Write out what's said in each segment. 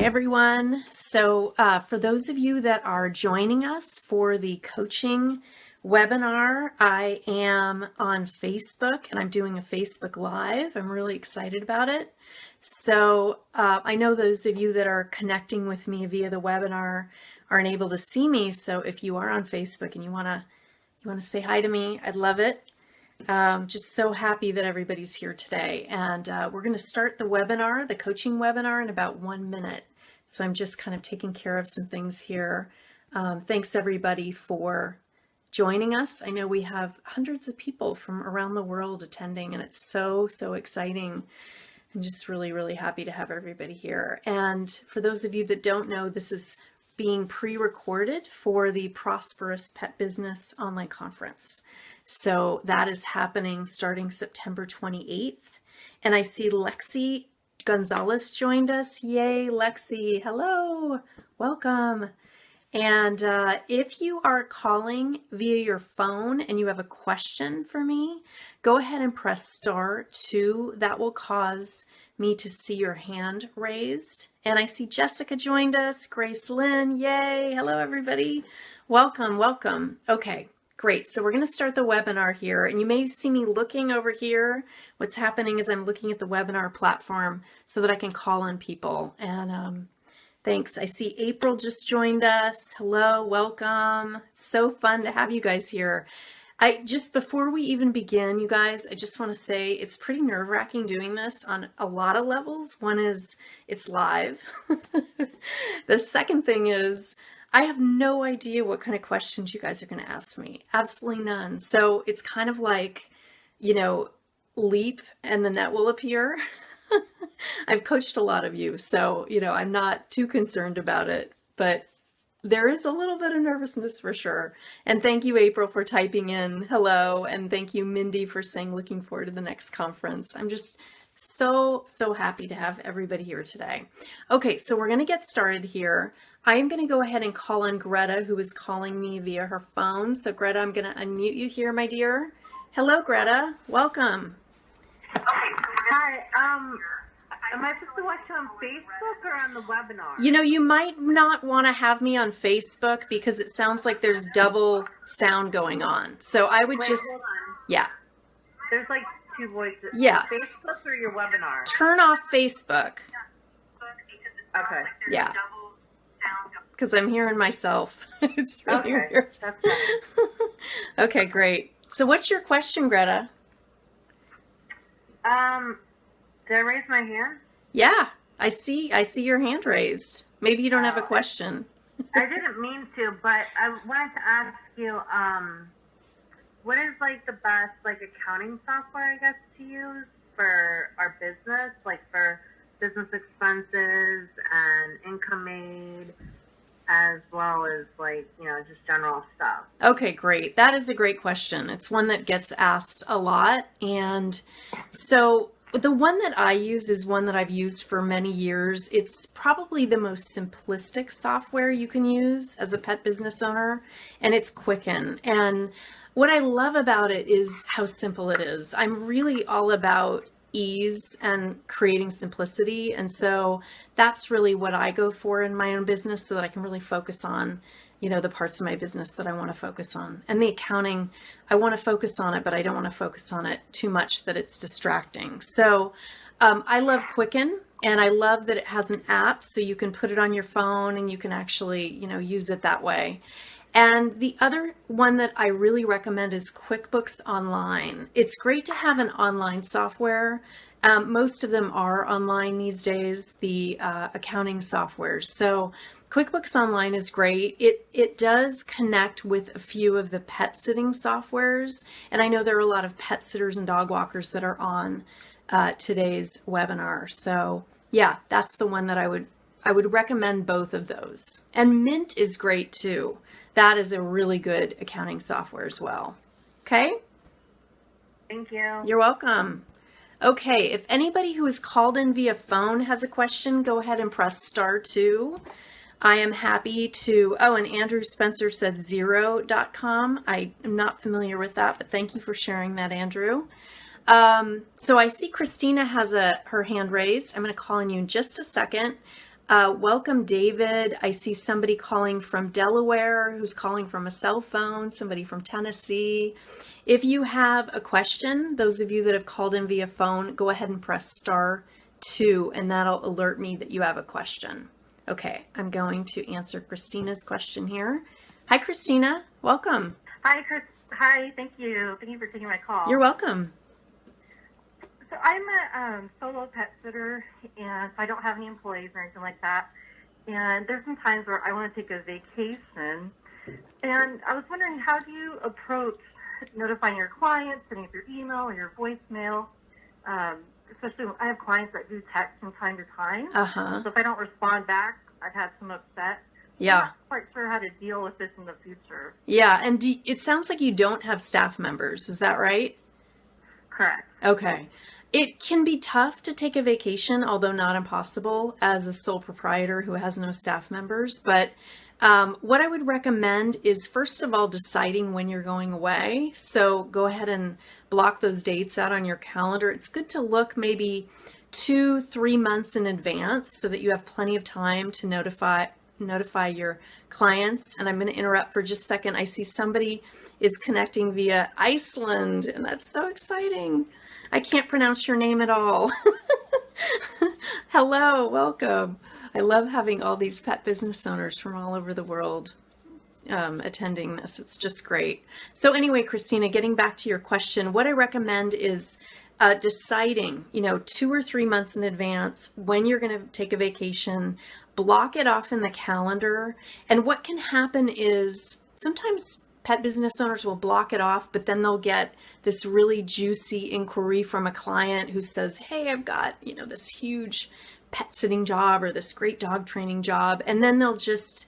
everyone. So for those of you that are joining us for the coaching webinar, I am on Facebook and I'm doing a Facebook Live. I'm really excited about it. So I know those of you that are connecting with me via the webinar aren't able to see me. So if you are on Facebook and you wanna say hi to me, I'd love it. Just so happy that everybody's here today. And we're going to start the webinar, the coaching webinar, in about 1 minute. So I'm just kind of taking care of some things here. Thanks everybody for joining us. I know we have hundreds of people from around the world attending, and it's so exciting. I'm just really happy to have everybody here. And for those of you that don't know, this is being pre-recorded for the Prosperous Pet Business Online Conference. So that is happening starting September 28th. And I see Lexi Gonzalez joined us. Yay, Lexi. Hello. Welcome. And if you are calling via your phone and you have a question for me, go ahead and press *2. That will cause me to see your hand raised. And I see Jessica joined us. Grace Lynn. Yay. Hello, everybody. Welcome. Okay. Great, so we're going to start the webinar here, and you may see me looking over here. What's happening is I'm looking at the webinar platform so that I can call on people. And thanks. I see April just joined us. Hello, welcome. It's so fun to have you guys here. Before we even begin, you guys, I just want to say it's pretty nerve-wracking doing this on a lot of levels. One is it's live. The second thing is I have no idea what kind of questions you guys are going to ask me. Absolutely none. So it's kind of like, leap and the net will appear. I've coached a lot of you, so, I'm not too concerned about it, but there is a little bit of nervousness for sure. And thank you, April, for typing in hello. And thank you, Mindy, for saying looking forward to the next conference. I'm just so happy to have everybody here today. Okay, so we're going to get started here. I am going to go ahead and call on Greta, who is calling me via her phone. So Greta, I'm going to unmute you here, my dear. Hello, Greta. Welcome. Hi. Am I supposed to watch you on Facebook or on the webinar? You might not want to have me on Facebook because it sounds like there's double sound going on. So I would hold on. Yeah. There's like two voices. Yes. Facebook or your webinar? Turn off Facebook. Okay. Yeah. Because I'm hearing myself. It's really weird. That's fine. Okay, great. So what's your question, Greta? Did I raise my hand? Yeah, I see your hand raised. Maybe you don't have a question. I didn't mean to, but I wanted to ask you, what is like the best accounting software I guess to use for our business, like for business expenses and income made, as well as just general stuff? Okay, great. That is a great question. It's one that gets asked a lot. And so the one that I use is one that I've used for many years. It's probably the most simplistic software you can use as a pet business owner, and it's Quicken. And what I love about it is how simple it is. I'm really all about ease and creating simplicity. And so that's really what I go for in my own business so that I can really focus on, the parts of my business that I want to focus on. And the accounting, I want to focus on it, but I don't want to focus on it too much that it's distracting. So I love Quicken, and I love that it has an app so you can put it on your phone and you can actually, use it that way. And the other one that I really recommend is QuickBooks Online. It's great to have an online software. Most of them are online these days, the accounting softwares. So QuickBooks Online is great. It does connect with a few of the pet sitting softwares. And I know there are a lot of pet sitters and dog walkers that are on today's webinar. So yeah, that's the one that I would recommend both of those. And Mint is great too. That is a really good accounting software as well. Okay? Thank you. You're welcome. Okay, if anybody who is called in via phone has a question, go ahead and press *2. I am happy to, and Andrew Spencer said Xero.com. I am not familiar with that, but thank you for sharing that, Andrew. So I see Christina has her hand raised. I'm going to call on you in just a second. Welcome, David. I see somebody calling from Delaware who's calling from a cell phone, somebody from Tennessee. If you have a question, those of you that have called in via phone, go ahead and press star 2, and that'll alert me that you have a question. Okay, I'm going to answer Christina's question here. Hi, Christina. Welcome. Hi, Chris. Hi, thank you. Thank you for taking my call. You're welcome. So I'm a solo pet sitter, and I don't have any employees or anything like that. And there's some times where I want to take a vacation. And I was wondering, how do you approach notifying your clients, sending up your email or your voicemail? Especially when I have clients that do text from time to time. So if I don't respond back, I've had some upset. Yeah. I'm not quite sure how to deal with this in the future. Yeah, and it sounds like you don't have staff members. Is that right? Correct. Okay. It can be tough to take a vacation, although not impossible, as a sole proprietor who has no staff members. But what I would recommend is, first of all, deciding when you're going away. So go ahead and block those dates out on your calendar. It's good to look maybe 2-3 months in advance so that you have plenty of time to notify your clients. And I'm going to interrupt for just a second. I see somebody is connecting via Iceland, and that's so exciting. I can't pronounce your name at all. Hello, welcome. I love having all these pet business owners from all over the world attending this. It's just great. So anyway, Christina, getting back to your question, what I recommend is deciding, 2 or 3 months in advance when you're going to take a vacation, block it off in the calendar. And what can happen is sometimes pet business owners will block it off, but then they'll get this really juicy inquiry from a client who says, hey, I've got, this huge pet sitting job or this great dog training job. And then they'll just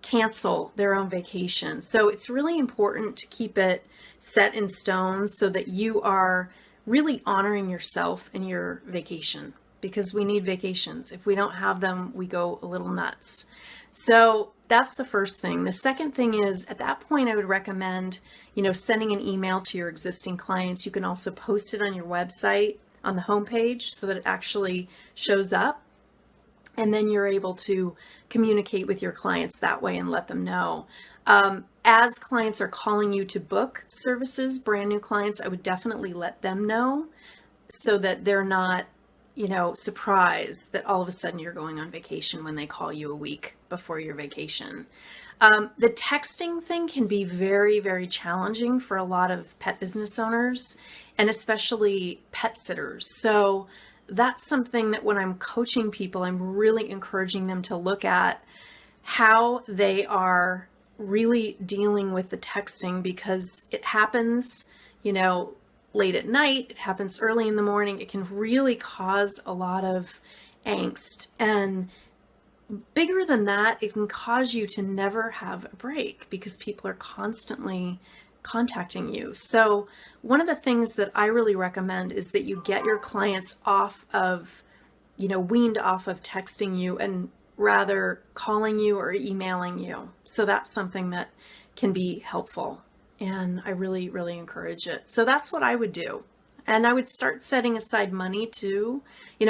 cancel their own vacation. So it's really important to keep it set in stone so that you are really honoring yourself and your vacation, because we need vacations. If we don't have them, we go a little nuts. So that's the first thing. The second thing is, at that point, I would recommend, sending an email to your existing clients. You can also post it on your website on the homepage so that it actually shows up. And then you're able to communicate with your clients that way and let them know. As clients are calling you to book services, brand new clients, I would definitely let them know so that they're not, surprised that all of a sudden you're going on vacation when they call you a week before your vacation. The texting thing can be very, very challenging for a lot of pet business owners and especially pet sitters. So that's something that when I'm coaching people, I'm really encouraging them to look at how they are really dealing with the texting, because it happens, late at night, it happens early in the morning. It can really cause a lot of angst. And bigger than that, it can cause you to never have a break because people are constantly contacting you. So one of the things that I really recommend is that you get your clients off of, weaned off of texting you and rather calling you or emailing you. So that's something that can be helpful. And I really, really encourage it. So that's what I would do. And I would start setting aside money too,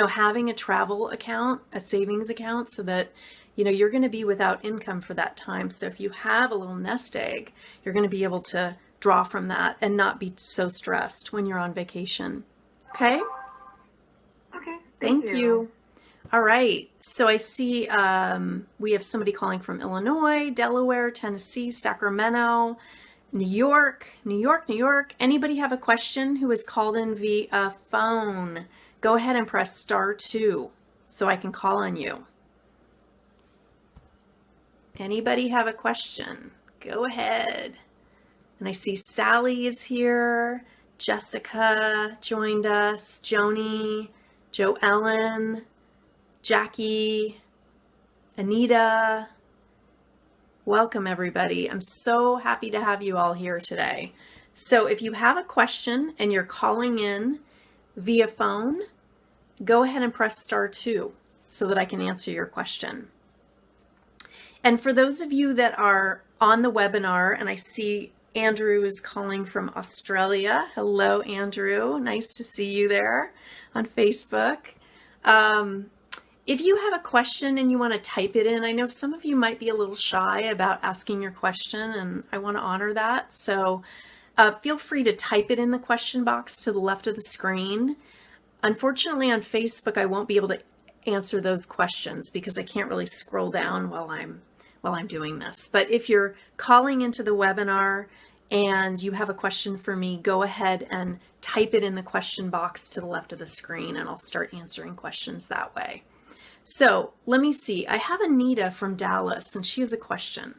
having a travel account, a savings account, so that, you're going to be without income for that time. So if you have a little nest egg, you're going to be able to draw from that and not be so stressed when you're on vacation. Okay? Okay. Thank you. All right. So I see we have somebody calling from Illinois, Delaware, Tennessee, Sacramento, New York. Anybody have a question who has called in via phone? Go ahead and press star 2 so I can call on you. Anybody have a question? Go ahead. And I see Sally is here. Jessica joined us. Joni, Jo Ellen, Jackie, Anita. Welcome, everybody. I'm so happy to have you all here today. So if you have a question and you're calling in via phone, go ahead and press star 2 so that I can answer your question. And for those of you that are on the webinar, and I see Andrew is calling from Australia. Hello, Andrew. Nice to see you there on Facebook. if you have a question and you want to type it in, I know some of you might be a little shy about asking your question, and I want to honor that. So feel free to type it in the question box to the left of the screen. Unfortunately, on Facebook, I won't be able to answer those questions because I can't really scroll down while I'm doing this. But if you're calling into the webinar and you have a question for me, go ahead and type it in the question box to the left of the screen, and I'll start answering questions that way. So let me see. I have Anita from Dallas, and she has a question.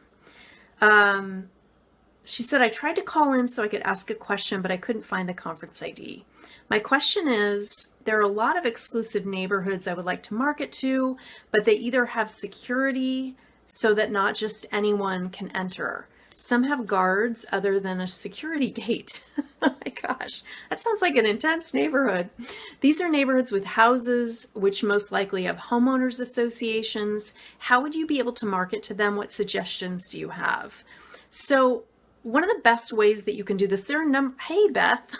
She said, I tried to call in so I could ask a question, but I couldn't find the conference ID. My question is, there are a lot of exclusive neighborhoods I would like to market to, but they either have security so that not just anyone can enter. Some have guards other than a security gate. Oh my gosh, that sounds like an intense neighborhood. These are neighborhoods with houses, which most likely have homeowners associations. How would you be able to market to them? What suggestions do you have? So one of the best ways that you can do this, hey Beth,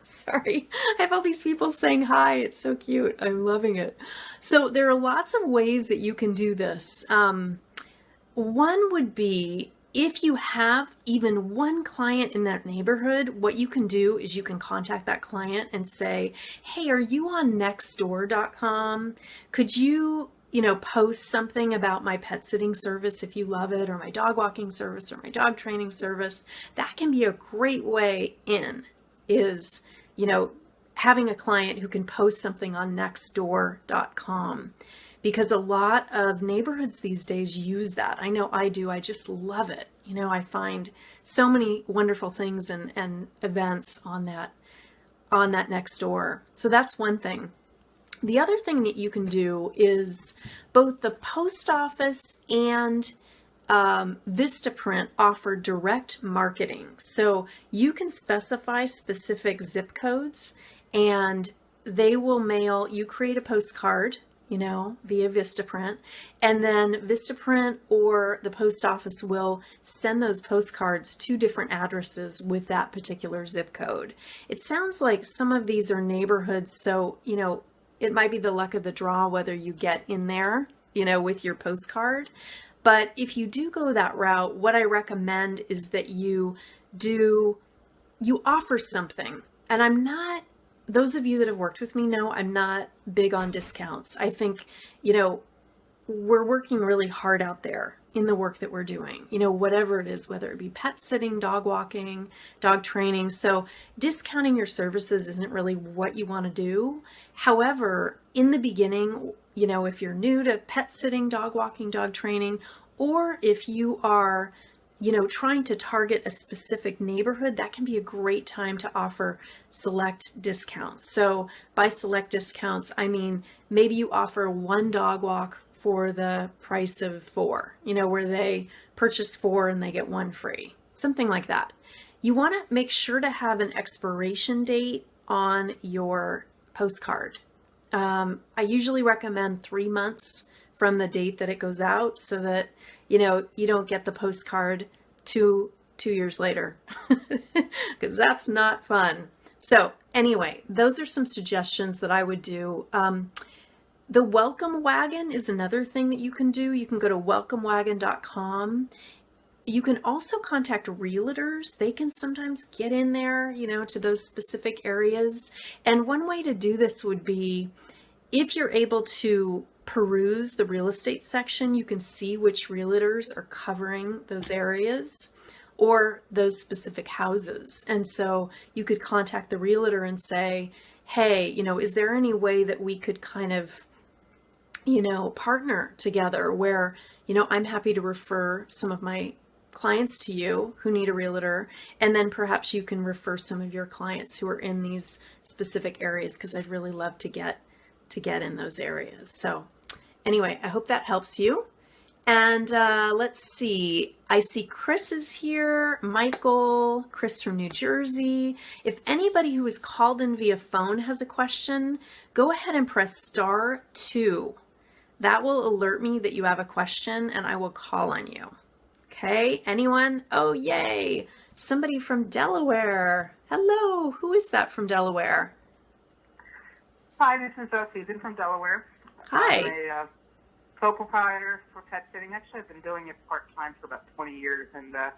sorry, I have all these people saying hi. It's so cute. I'm loving it. So there are lots of ways that you can do this. One would be, if you have even one client in that neighborhood, what you can do is you can contact that client and say, hey, are you on nextdoor.com? Could you post something about my pet sitting service if you love it, or my dog walking service, or my dog training service? That can be a great way in, is, having a client who can post something on nextdoor.com. Because a lot of neighborhoods these days use that. I know I do. I just love it. I find so many wonderful things and events on that Nextdoor. So that's one thing. The other thing that you can do is both the post office and Vistaprint offer direct marketing. So you can specify specific zip codes and they will mail, you create a postcard via Vistaprint, and then Vistaprint or the post office will send those postcards to different addresses with that particular zip code. It sounds like some of these are neighborhoods, so, it might be the luck of the draw whether you get in there, with your postcard. But if you do go that route, what I recommend is that you offer something. And those of you that have worked with me know I'm not big on discounts. I think, we're working really hard out there in the work that we're doing, whatever it is, whether it be pet sitting, dog walking, dog training. So discounting your services isn't really what you want to do. However, in the beginning, if you're new to pet sitting, dog walking, dog training, or if you are trying to target a specific neighborhood, that can be a great time to offer select discounts. So by select discounts, I mean, maybe you offer one dog walk for the price of 4, where they purchase 4 and they get 1 free, something like that. You want to make sure to have an expiration date on your postcard. I usually recommend 3 months from the date that it goes out so that you don't get the postcard two years later, because that's not fun. So anyway, those are some suggestions that I would do. The welcome wagon is another thing that you can do. You can go to welcomewagon.com. You can also contact realtors. They can sometimes get in there, to those specific areas. And one way to do this would be, if you're able to peruse the real estate section, you can see which realtors are covering those areas or those specific houses. And so you could contact the realtor and say, hey, is there any way that we could kind of, partner together where, I'm happy to refer some of my clients to you who need a realtor, and then perhaps you can refer some of your clients who are in these specific areas, because I'd really love to get in those areas. So anyway, I hope that helps you. And let's see, I see Chris is here, Michael, Chris from New Jersey. If anybody who is called in via phone has a question, go ahead and press *2. That will alert me that you have a question and I will call on you. Okay, anyone? Oh, yay, somebody from Delaware. Hello, who is that from Delaware? Hi, this is Susan from Delaware. I'm Hi. a sole proprietor for pet sitting. Actually, I've been doing it part-time for about 20 years, and I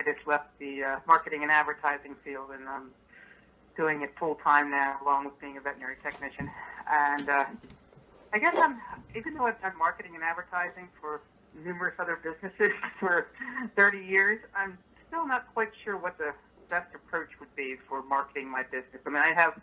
just left the marketing and advertising field, and I'm doing it full-time now, along with being a veterinary technician. And I guess even though I've done marketing and advertising for numerous other businesses for 30 years, I'm still not quite sure what the best approach would be for marketing my business. I mean, I have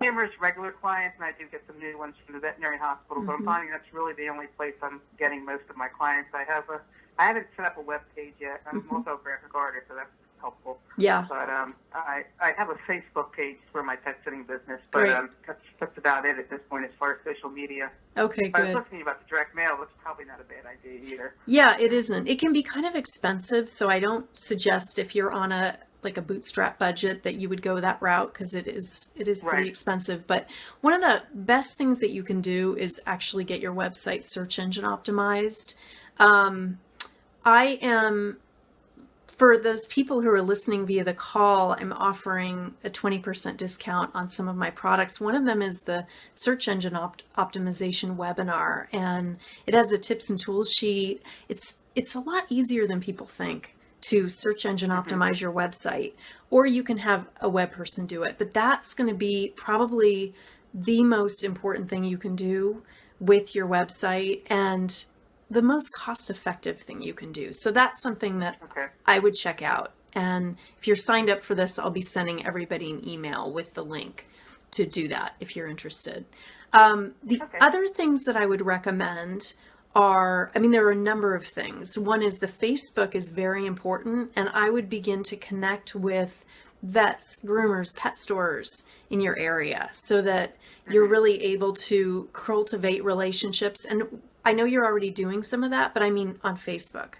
numerous regular clients, and I do get some new ones from the veterinary hospital, but I'm finding that's really the only place I'm getting most of my clients. I haven't set up a web page yet. I'm also a graphic artist, so that's helpful. Yeah. But I have a Facebook page for my pet sitting business, but Great. that's about it at this point as far as social media. Okay, But I was good. listening about the direct mail. That's probably not a bad idea either. Yeah, it isn't. It can be kind of expensive, so I don't suggest if you're on a bootstrap budget that you would go that route because it is pretty Right. expensive. But one of the best things that you can do is actually get your website search engine optimized. I am, for those people who are listening via the call, I'm offering a 20% discount on some of my products. One of them is the search engine optimization webinar, and it has a tips and tools sheet. It's a lot easier than people think to search engine optimize your website, or you can have a web person do it. But that's going to be probably the most important thing you can do with your website, and the most cost-effective thing you can do. So that's something that Okay. I would check out. And if you're signed up for this, I'll be sending everybody an email with the link to do that if you're interested. The Okay. other things that I would recommend are, I mean, there are a number of things. One is the Facebook is very important, and I would begin to connect with vets, groomers, pet stores in your area so that you're really able to cultivate relationships. And I know you're already doing some of that, but I mean on Facebook,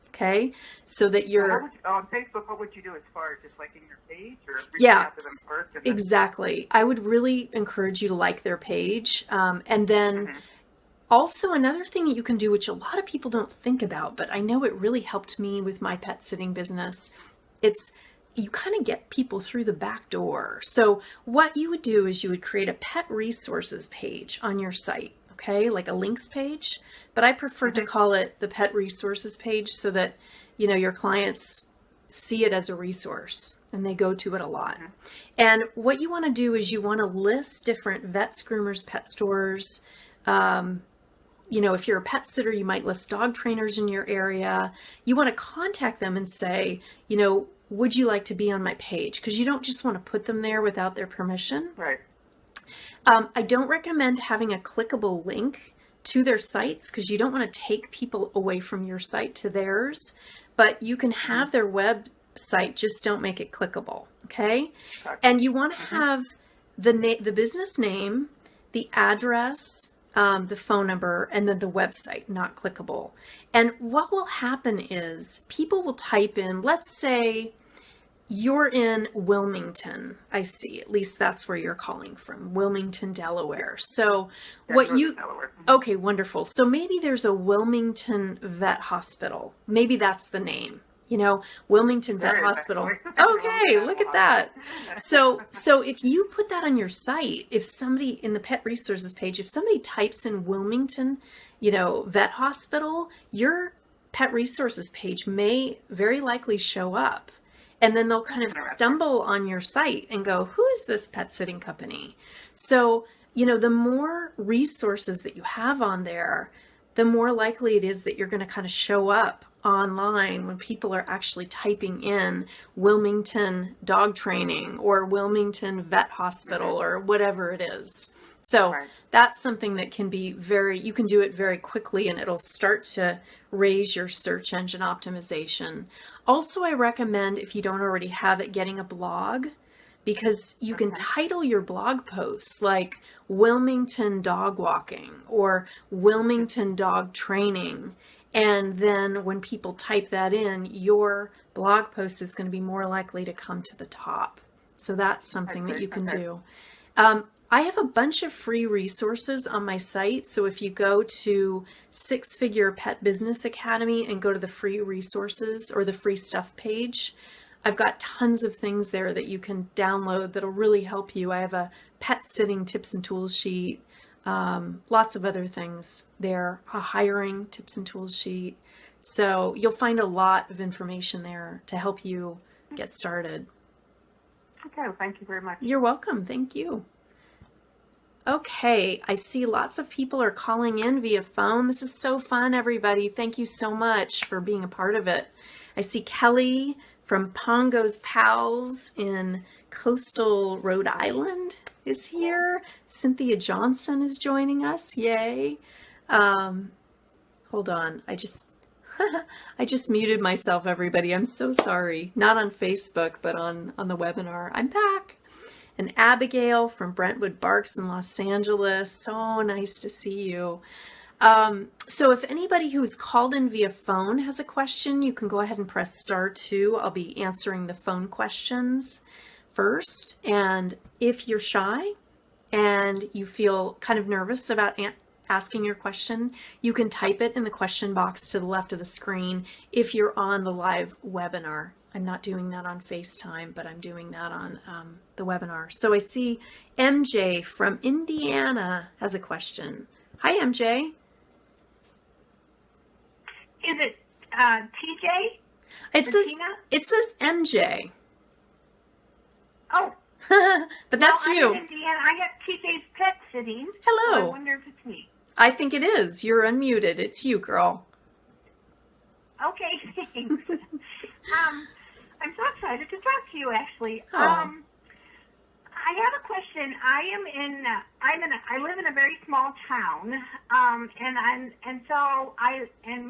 okay? So that you're... On Facebook, what would you do as far as just liking your page or reaching Yeah, out to them first? And then, exactly. I would really encourage you to like their page. And then also another thing that you can do, which a lot of people don't think about, but I know it really helped me with my pet sitting business, it's you kind of get people through the back door. So what you would do is you would create a pet resources page on your site, okay? Like a links page, but I prefer to call it the pet resources page so that, you know, your clients see it as a resource and they go to it a lot. And what you want to do is you want to list different vets, groomers, pet stores. You know, if you're a pet sitter, you might list dog trainers in your area. You want to contact them and say, you know, would you like to be on my page? Because you don't just want to put them there without their permission. right. I don't recommend having a clickable link to their sites because you don't want to take people away from your site to theirs, but you can have their website, just don't make it clickable, okay? Gotcha. And you want to have the business name, the address, the phone number, and then the website, not clickable. And what will happen is people will type in, let's say you're in Wilmington, I see, at least that's where you're calling from, Wilmington, Delaware. So Yeah, what Northern you, Delaware. okay, wonderful. So maybe there's a Wilmington Vet Hospital. Maybe that's the name, you know, Wilmington Vet There is, Hospital. actually. Okay, look at that. So if you put that on your site, if somebody in the pet resources page, if somebody types in Wilmington, you know, Vet Hospital, your pet resources page may very likely show up. And then they'll kind of stumble on your site and go, who is this pet sitting company? So, you know, the more resources that you have on there, the more likely it is that you're going to kind of show up online when people are actually typing in Wilmington dog training or Wilmington vet hospital or whatever it is. So Right. that's something that can be you can do it very quickly and it'll start to raise your search engine optimization. Also, I recommend, if you don't already have it, getting a blog because you can title your blog posts like Wilmington Dog Walking or Wilmington Dog Training. And then when people type that in, your blog post is going to be more likely to come to the top. So that's something that you can do. I have a bunch of free resources on my site. So if you go to Six Figure Pet Business Academy and go to the free resources or the free stuff page, I've got tons of things there that you can download that'll really help you. I have a pet sitting tips and tools sheet. lots of other things there, a hiring tips and tools sheet. So you'll find a lot of information there to help you get started. Okay, well, thank you very much. You're welcome. Thank you. Okay, I see lots of people are calling in via phone. This is so fun, everybody. Thank you so much for being a part of it. I see Kelly from Pongo's Pals in coastal Rhode Island is here. Cynthia Johnson is joining us. Yay. Hold on. I just muted myself, everybody. I'm so sorry. Not on Facebook, but on the webinar. I'm back. And Abigail from Brentwood Barks in Los Angeles. So nice to see you. So if anybody who's called in via phone has a question, you can go ahead and press *2. I'll be answering the phone questions first. And if you're shy and you feel kind of nervous about asking your question, you can type it in the question box to the left of the screen if you're on the live webinar. I'm not doing that on FaceTime, but I'm doing that on the webinar. So I see MJ from Indiana has a question. Hi, MJ. Is it TJ? It says MJ. Oh. But that's well, you. I'm in Indiana. I got TJ's pet sitting. Hello. So I wonder if it's me. I think it is. You're unmuted. It's you, girl. Okay, thanks. I'm so excited to talk to you, actually. Oh. I have a question. I live in a very small town, and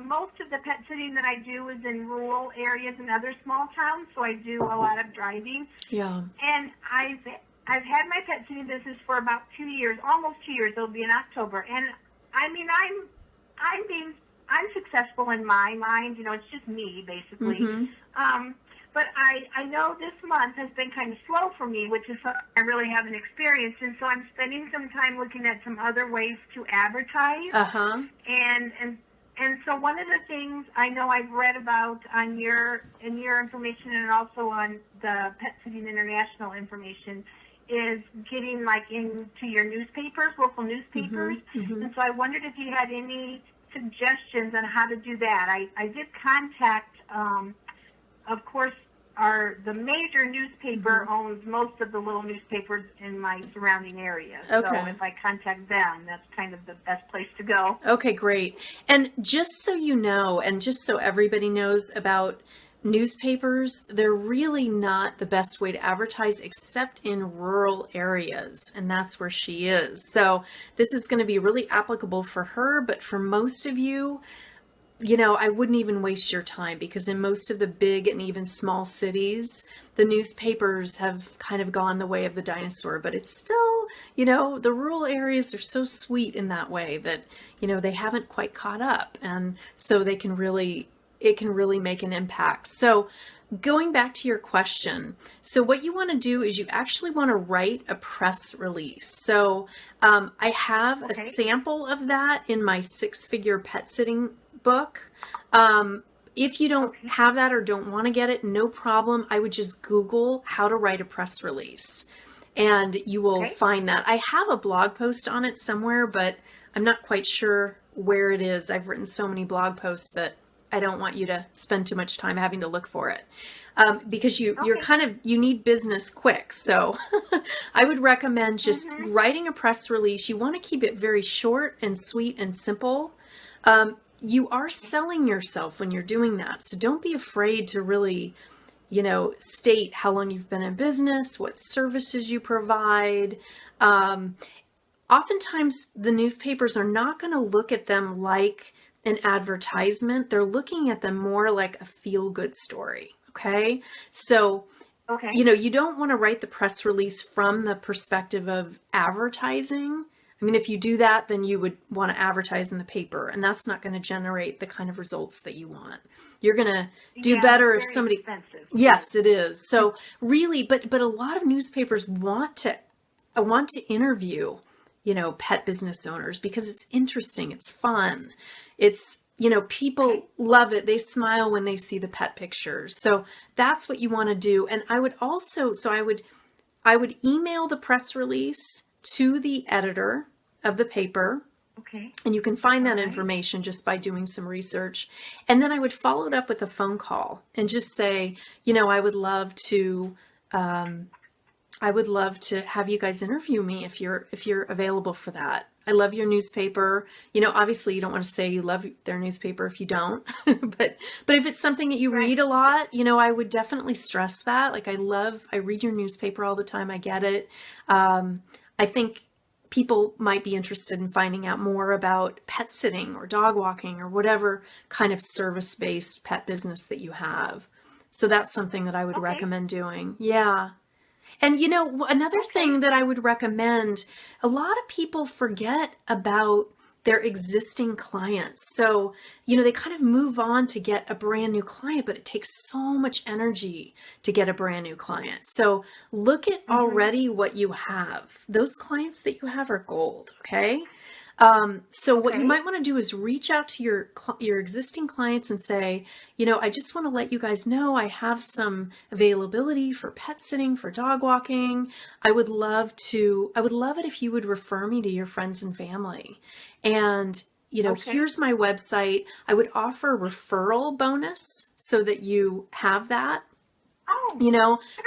most of the pet sitting that I do is in rural areas and other small towns. So I do a lot of driving. Yeah. And I've had my pet sitting business for about 2 years, almost 2 years. It'll be in October, and I mean I'm successful in my mind. You know, it's just me basically. Mm-hmm. But I know this month has been kind of slow for me, which is something I really haven't experienced. And so I'm spending some time looking at some other ways to advertise. Uh-huh. And so one of the things I know I've read about in your information and also on the Pet Sitting International information is getting like into your newspapers, local newspapers. Mm-hmm. And so I wondered if you had any suggestions on how to do that. I did contact, of course, the major newspaper owns most of the little newspapers in my surrounding area. Okay. So if I contact them, that's kind of the best place to go. Okay, great. And just so you know, and just so everybody knows about newspapers, they're really not the best way to advertise except in rural areas, and that's where she is. So this is going to be really applicable for her, but for most of you, you know, I wouldn't even waste your time, because in most of the big and even small cities, the newspapers have kind of gone the way of the dinosaur, but it's still, you know, the rural areas are so sweet in that way that, you know, they haven't quite caught up. And so it can really make an impact. So going back to your question, so what you want to do is you actually want to write a press release. So I have a sample of that in my 6-figure pet sitting book. If you don't have that or don't want to get it, no problem. I would just Google how to write a press release and you will find that. I have a blog post on it somewhere, but I'm not quite sure where it is. I've written so many blog posts that I don't want you to spend too much time having to look for it. Because you need business quick. So I would recommend just writing a press release. You want to keep it very short and sweet and simple. You are selling yourself when you're doing that. So don't be afraid to really, you know, state how long you've been in business, what services you provide. Oftentimes the newspapers are not going to look at them like an advertisement. They're looking at them more like a feel-good story. Okay. So, you know, you don't want to write the press release from the perspective of advertising. I mean, if you do that, then you would want to advertise in the paper, and that's not going to generate the kind of results that you want. You're going to do better if somebody, yes, it is. So really, but a lot of newspapers want to interview, you know, pet business owners because it's interesting. It's fun. It's, you know, people love it. They smile when they see the pet pictures. So that's what you want to do. And I would also, I would email the press release to the editor of the paper. Okay. And you can find that All right. information just by doing some research. And then I would follow it up with a phone call and just say, I would love to have you guys interview me if you're available for that. I love your newspaper. Obviously you don't want to say you love their newspaper if you don't, but if it's something that you read a lot, I would definitely stress that. Like I read your newspaper all the time. I get it. I think people might be interested in finding out more about pet sitting or dog walking or whatever kind of service-based pet business that you have. So that's something that I would recommend doing. Yeah. And another thing that I would recommend, a lot of people forget about their existing clients. So, they kind of move on to get a brand new client, but it takes so much energy to get a brand new client. So look at already what you have. Those clients that you have are gold, okay? So what you might want to do is reach out to your existing clients and say, I just want to let you guys know I have some availability for pet sitting, for dog walking. I would love it if you would refer me to your friends and family. And, here's my website. I would offer a referral bonus so that you have that.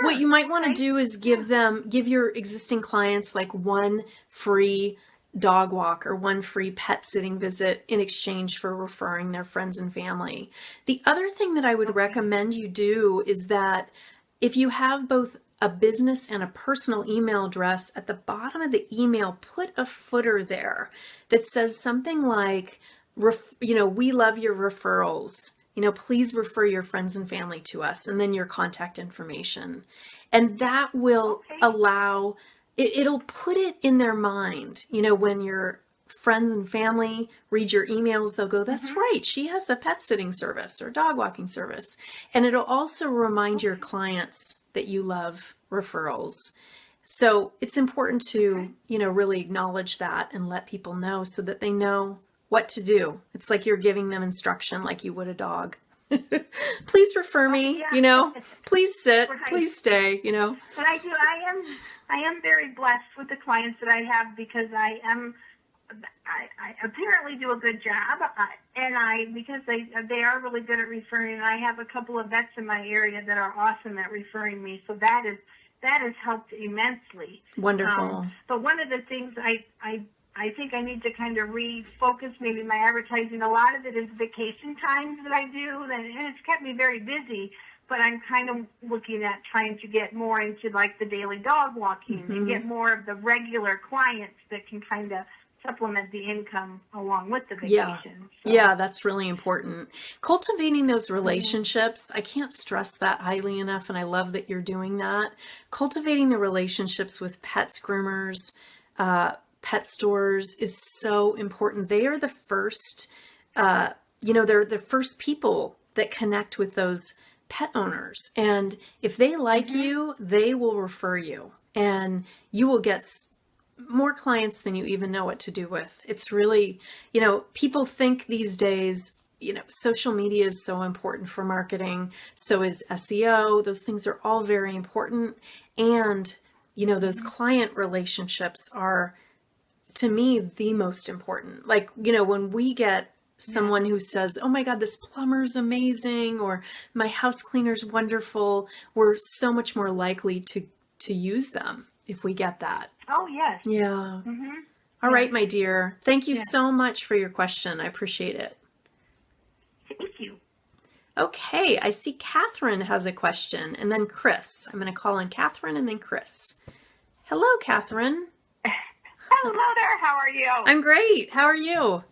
What you might want to do is give your existing clients like one free dog walk or one free pet sitting visit in exchange for referring their friends and family. The other thing that I would recommend you do is that if you have both a business and a personal email address, at the bottom of the email, put a footer there that says something like, we love your referrals. Please refer your friends and family to us, and then your contact information. And that will allow, it'll put it in their mind, when your friends and family read your emails, they'll go, that's right, she has a pet sitting service or dog walking service. And it'll also remind your clients that you love referrals. So it's important to, really acknowledge that and let people know so that they know what to do. It's like you're giving them instruction like you would a dog. Please refer me, please sit, please stay, But I am very blessed with the clients that I have because I apparently do a good job, because they are really good at referring. And I have a couple of vets in my area that are awesome at referring me, so that has helped immensely. Wonderful. But one of the things I think I need to kind of refocus maybe my advertising. A lot of it is vacation times that I do, and it's kept me very busy. But I'm kind of looking at trying to get more into like the daily dog walking and get more of the regular clients that can kind of supplement the income along with the vacation. Yeah, that's really important. Cultivating those relationships, I can't stress that highly enough, and I love that you're doing that. Cultivating the relationships with pets, groomers, pet stores is so important. They are the first, they're the first people that connect with those pet owners. And if they like you, they will refer you, and you will get more clients than you even know what to do with. It's really, people think these days, social media is so important for marketing. So is SEO. Those things are all very important. And, those client relationships are, to me, the most important. Like, when we get someone who says, oh my God, this plumber's amazing, or my house cleaner's wonderful, we're so much more likely to use them if we get that. Oh, yes. Yeah. All right, my dear. Thank you so much for your question. I appreciate it. Thank you. Okay, I see Catherine has a question, and then Chris. I'm going to call on Catherine and then Chris. Hello, Catherine. Hello there. How are you? I'm great. How are you?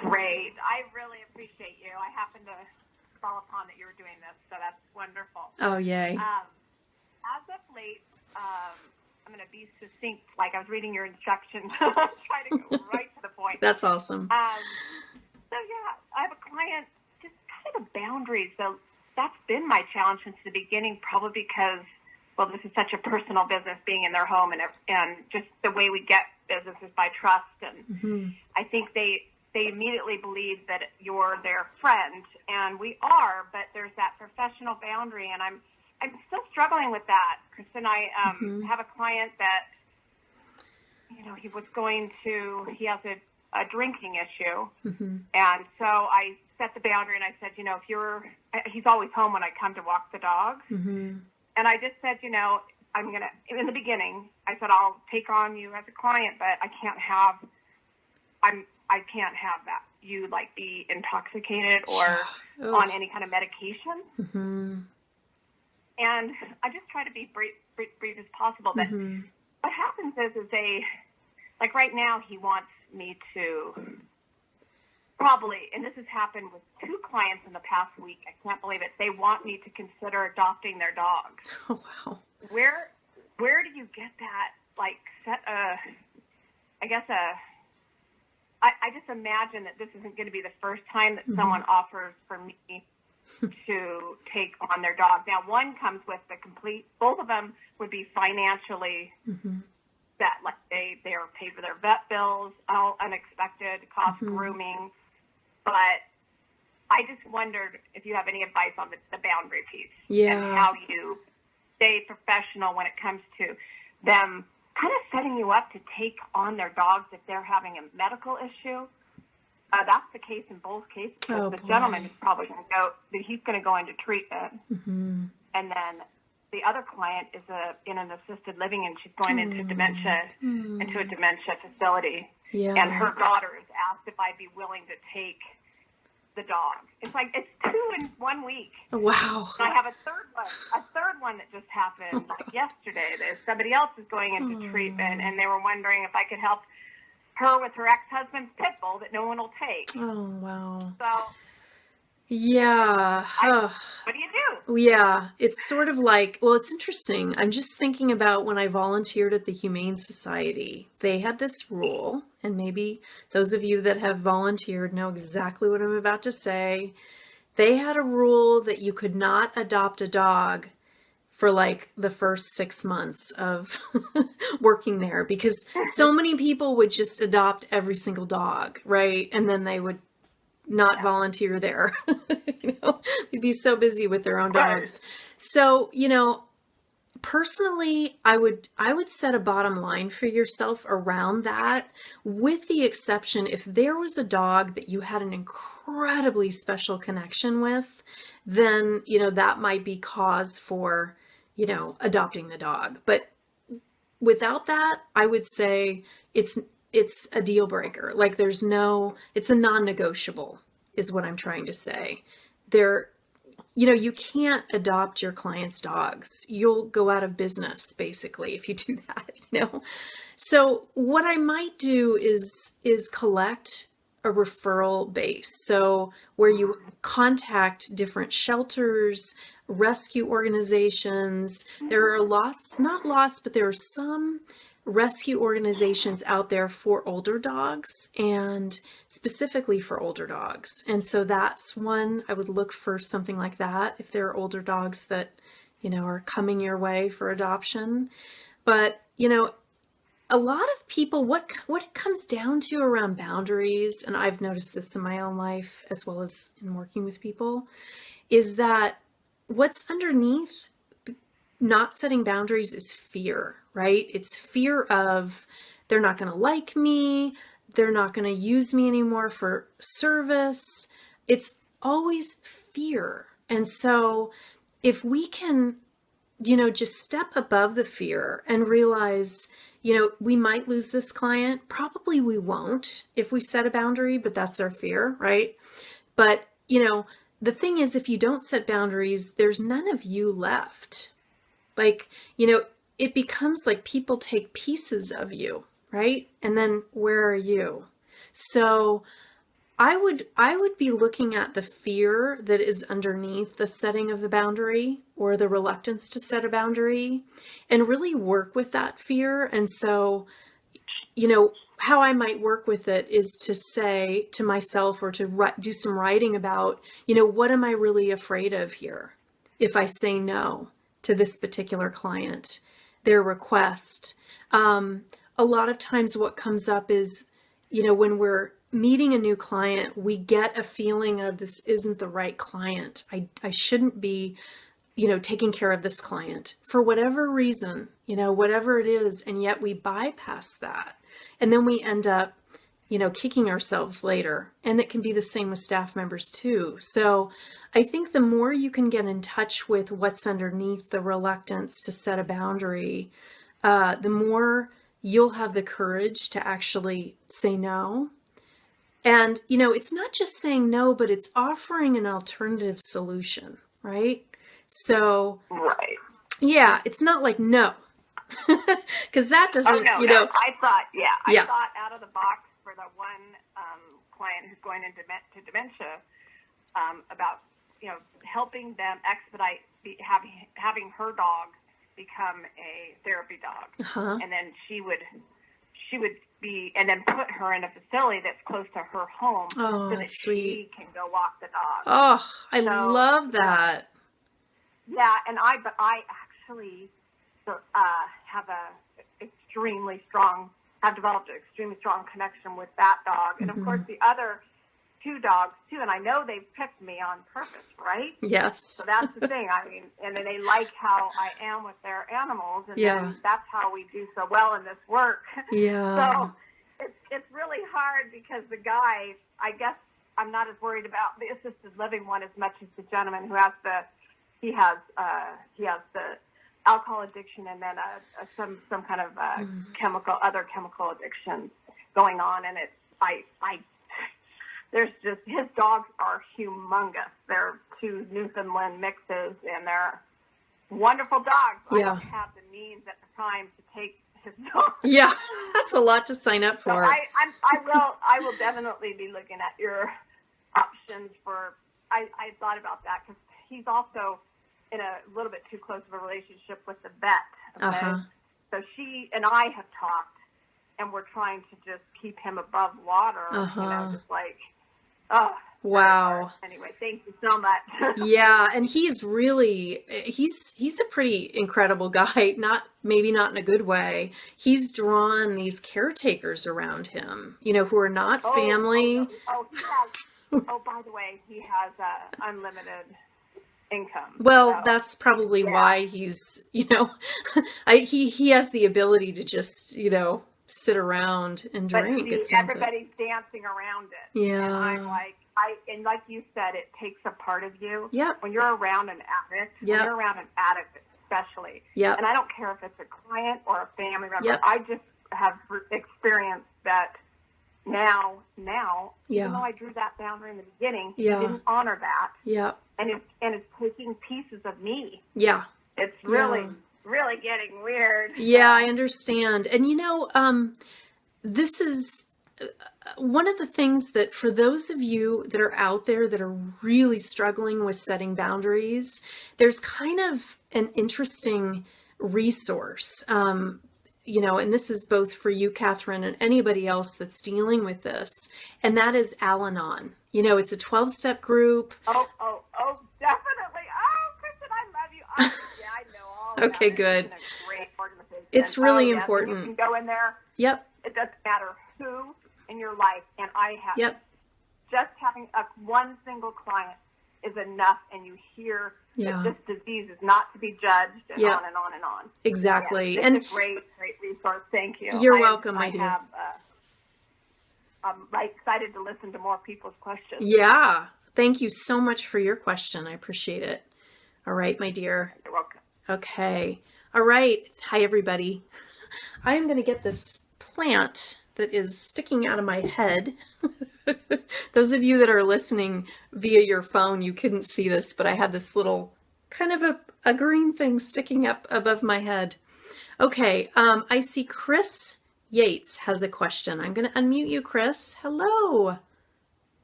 Great. I really appreciate you. I happened to fall upon that you were doing this, so that's wonderful. Oh, yay. As of late, I'm going to be succinct, like I was reading your instructions. Try to go right to the point. That's awesome. So, I have a client, just kind of boundaries. So that's been my challenge since the beginning, probably because, well, this is such a personal business, being in their home, and just the way we get business is by trust. And I think they immediately believe that you're their friend, and we are, but there's that professional boundary, and I'm still struggling with that. Kristin, I have a client that he was going to, he has a drinking issue. Mm-hmm. And so I set the boundary and I said, he's always home when I come to walk the dog. Mm-hmm. And I just said, in the beginning, I said, I'll take on you as a client, but I can't have that. You like be intoxicated or on any kind of medication. Mm-hmm. And I just try to be brief as possible. But what happens is like right now he wants me to probably, and this has happened with 2 clients in the past week. I can't believe it. They want me to consider adopting their dogs. Oh, wow. Where do you get that? Like I just imagine that this isn't going to be the first time that someone offers for me to take on their dog. Now, one comes with both of them would be financially set. Like they are paid for their vet bills, all unexpected cost grooming. But I just wondered if you have any advice on the boundary piece and how you stay professional when it comes to them kind of setting you up to take on their dogs if they're having a medical issue. That's the case in both cases. The gentleman is probably going to go into treatment. And then the other client is in an assisted living, and she's going into a dementia facility. Yeah. And her daughter has asked if I'd be willing to take the dog. It's 2 in 1 week. Wow. And I have a third one that just happened like yesterday. Somebody else is going into treatment, and they were wondering if I could help her with her ex-husband's pit bull that no one will take. Oh, wow. So, yeah. What do you do? Yeah, it's sort of like, well, it's interesting. I'm just thinking about when I volunteered at the Humane Society. They had this rule, and maybe those of you that have volunteered know exactly what I'm about to say. They had a rule that you could not adopt a dog for like the first 6 months of working there, because so many people would just adopt every single dog, right? And then they would not volunteer there. They'd be so busy with their own dogs. So, personally, I would set a bottom line for yourself around that, with the exception if there was a dog that you had an incredibly special connection with, then, that might be cause for, adopting the dog. But without that, I would say it's a deal breaker. Like it's a non-negotiable is what I'm trying to say. You can't adopt your clients' dogs. You'll go out of business basically if you do that, So what I might do is collect a referral base. So where you contact different shelters, rescue organizations. There are not lots, but there are some rescue organizations out there for older dogs, and specifically for older dogs. And so that's one I would look for, something like that, if there are older dogs that, are coming your way for adoption. But, a lot of people, what it comes down to around boundaries, and I've noticed this in my own life as well as in working with people, is that what's underneath not setting boundaries is fear, right? It's fear of they're not going to like me, they're not going to use me anymore for service. It's always fear. And so if we can, just step above the fear and realize, we might lose this client. Probably we won't if we set a boundary, but that's our fear, right? But, the thing is, if you don't set boundaries, there's none of you left. Like, it becomes like people take pieces of you, right? And then where are you? So I would be looking at the fear that is underneath the setting of the boundary, or the reluctance to set a boundary, and really work with that fear. And so, how I might work with it is to say to myself, or to do some writing about, what am I really afraid of here? If I say no to this particular client, their request. A lot of times what comes up is, when we're meeting a new client, we get a feeling of this isn't the right client. I shouldn't be, taking care of this client for whatever reason. whatever it is. And yet we bypass that. And then we end up, kicking ourselves later. And it can be the same with staff members too. So I think the more you can get in touch with what's underneath the reluctance to set a boundary, the more you'll have the courage to actually say no. And, it's not just saying no, but it's offering an alternative solution, right? So, Right. yeah, it's not like no, because that doesn't, Oh, no, no. I thought out of the box for the one client who's going into dementia about, helping them expedite having her dog become a therapy dog. Uh-huh. And then she would be, and then put her in a facility that's close to her home Oh, so that that's sweet. she can go walk the dog. Oh, I So, love that. Yeah, and I actually have developed an extremely strong connection with that dog. And of course the other two dogs too, and I know they've picked me on purpose, right? Yes. So that's the thing. I mean, and then they like how I am with their animals, and then that's how we do so well in this work. Yeah. So it's really hard because the guy, I guess I'm not as worried about the assisted living one as much as the gentleman who has the alcohol addiction and then some kind of other chemical addiction going on, and there's just, his dogs are humongous. They're two Newfoundland mixes, and they're wonderful dogs. Yeah. I don't have the means at the time to take his dog. Yeah, that's a lot to sign up So for. I will definitely be looking at your options for. I thought about that because he's also in a little bit too close of a relationship with the vet. Okay? Uh-huh. So she and I have talked, and we're trying to just keep him above water. Just like, oh. Wow. Anyway, thank you so much. Yeah, and he's a pretty incredible guy, maybe not in a good way. He's drawn these caretakers around him, who are not family. By the way, he has unlimited income. Well, so, that's probably why he's, he has the ability to just, sit around and drink. But everybody's dancing around it. Yeah. And I'm like, and like you said, it takes a part of you. Yep. When you're around an addict, especially. Yep. And I don't care if it's a client or a family member. Yep. I just have experienced that now, even though I drew that boundary in the beginning, he didn't honor that. Yeah. And it's taking pieces of me. Yeah. It's really getting weird. Yeah, I understand. And this is one of the things that for those of you that are out there that are really struggling with setting boundaries, there's kind of an interesting resource. And this is both for you, Catherine, and anybody else that's dealing with this, and that is Al-Anon. It's a 12-step group. Oh, definitely. Oh, Kristin, I love you. I know all about Okay, it. good. It's a great organization. It's really yes, important. You can go in there. Yep. It doesn't matter who in your life, and I have just having one single client is enough, and you hear that this disease is not to be judged, and on and on and on. Exactly. Yeah, it's a great resource. Thank you. You're welcome, my dear. I'm excited to listen to more people's questions. Yeah. Thank you so much for your question. I appreciate it. All right, my dear. You're welcome. Okay. All right. Hi, everybody. I am going to get this plant that is sticking out of my head. Those of you that are listening via your phone, you couldn't see this, but I had this little kind of a green thing sticking up above my head. Okay. I see Chris Yates has a question. I'm going to unmute you, Chris. Hello.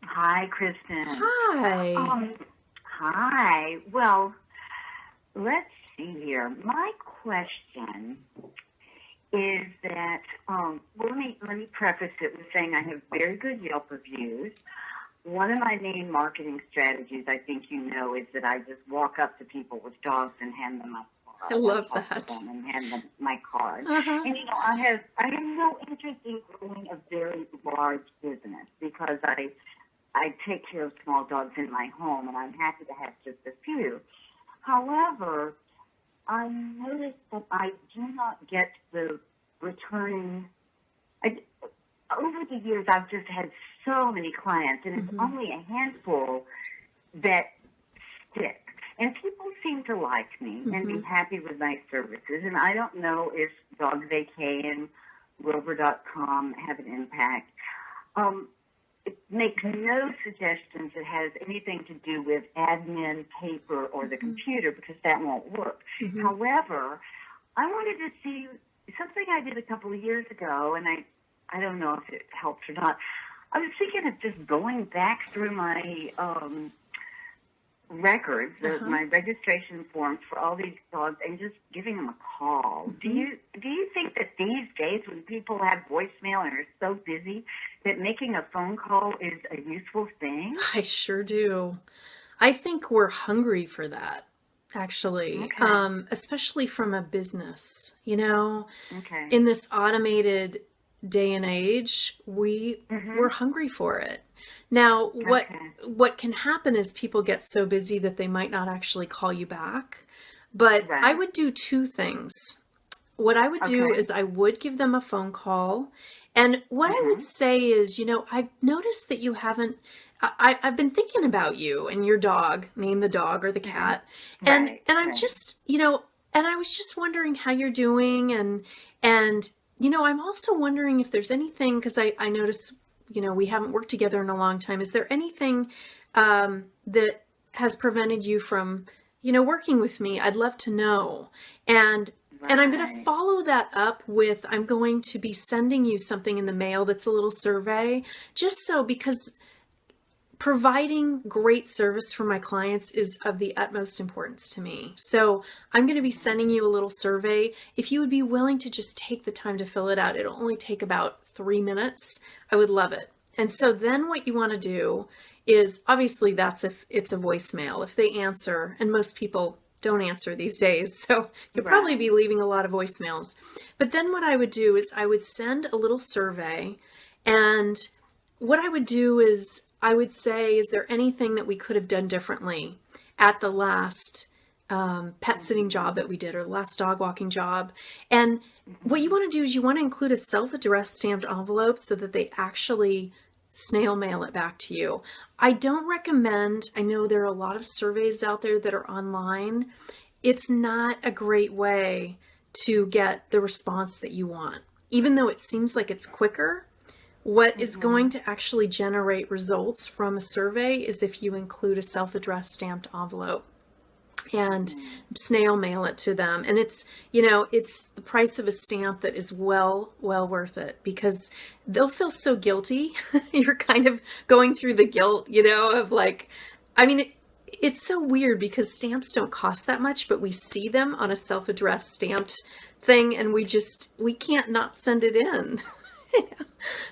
Hi, Kristin. Hi. Hi. Well, let's see here. My question is that, let me preface it with saying I have very good Yelp reviews. One of my main marketing strategies, I think you know, is that I just walk up to people with dogs and hand them a I love that. And hand them my card. Uh-huh. And I have no interest in growing a very large business because I take care of small dogs in my home, and I'm happy to have just a few. However, I noticed that I do not get the returning. Over the years, I've just had so many clients, and it's only a handful that stick. And people seem to like me and be happy with my services. And I don't know if Dog Vacay and Rover.com have an impact. It makes no suggestions that has anything to do with admin, paper, or the computer, because that won't work. However, I wanted to see something I did a couple of years ago, and I don't know if it helps or not. I was thinking of just going back through my records, my registration forms for all these dogs, and just giving them a call. Do you think that these days, when people have voicemail and are so busy, that making a phone call is a useful thing? I sure do. I think we're hungry for that, actually, especially from a business. You know, in this automated day and age, we're hungry for it. Now, what can happen is people get so busy that they might not actually call you back. But I would do two things. What I would do is I would give them a phone call. And what I would say is, you know, I've noticed that you haven't, I've been thinking about you and your dog, name the dog or the cat. And I'm just, you know, and I was just wondering how you're doing. And, you know, I'm also wondering if there's anything, because I notice, you know, we haven't worked together in a long time. Is there anything that has prevented you from, you know, working with me? I'd love to know. And I'm going to follow that up with, I'm going to be sending you something in the mail that's a little survey, just so, because providing great service for my clients is of the utmost importance to me. So I'm going to be sending you a little survey. If you would be willing to just take the time to fill it out, it'll only take about 3 minutes. I would love it. And so then what you want to do is, obviously that's if it's a voicemail. If they answer, and most people don't answer these days, so you'll probably be leaving a lot of voicemails. But then what I would do is I would send a little survey, and what I would do is I would say, is there anything that we could have done differently at the last pet sitting job that we did, or the last dog walking job? And what you want to do is you want to include a self-addressed stamped envelope so that they actually snail mail it back to you. I don't recommend, I know there are a lot of surveys out there that are online. It's not a great way to get the response that you want. Even though it seems like it's quicker, what is going to actually generate results from a survey is if you include a self-addressed stamped envelope and snail mail it to them. And it's, you know, it's the price of a stamp that is well worth it, because they'll feel so guilty. You're kind of going through the guilt, you know, of like, I mean, it's so weird because stamps don't cost that much, but we see them on a self-addressed stamped thing and we can't not send it in.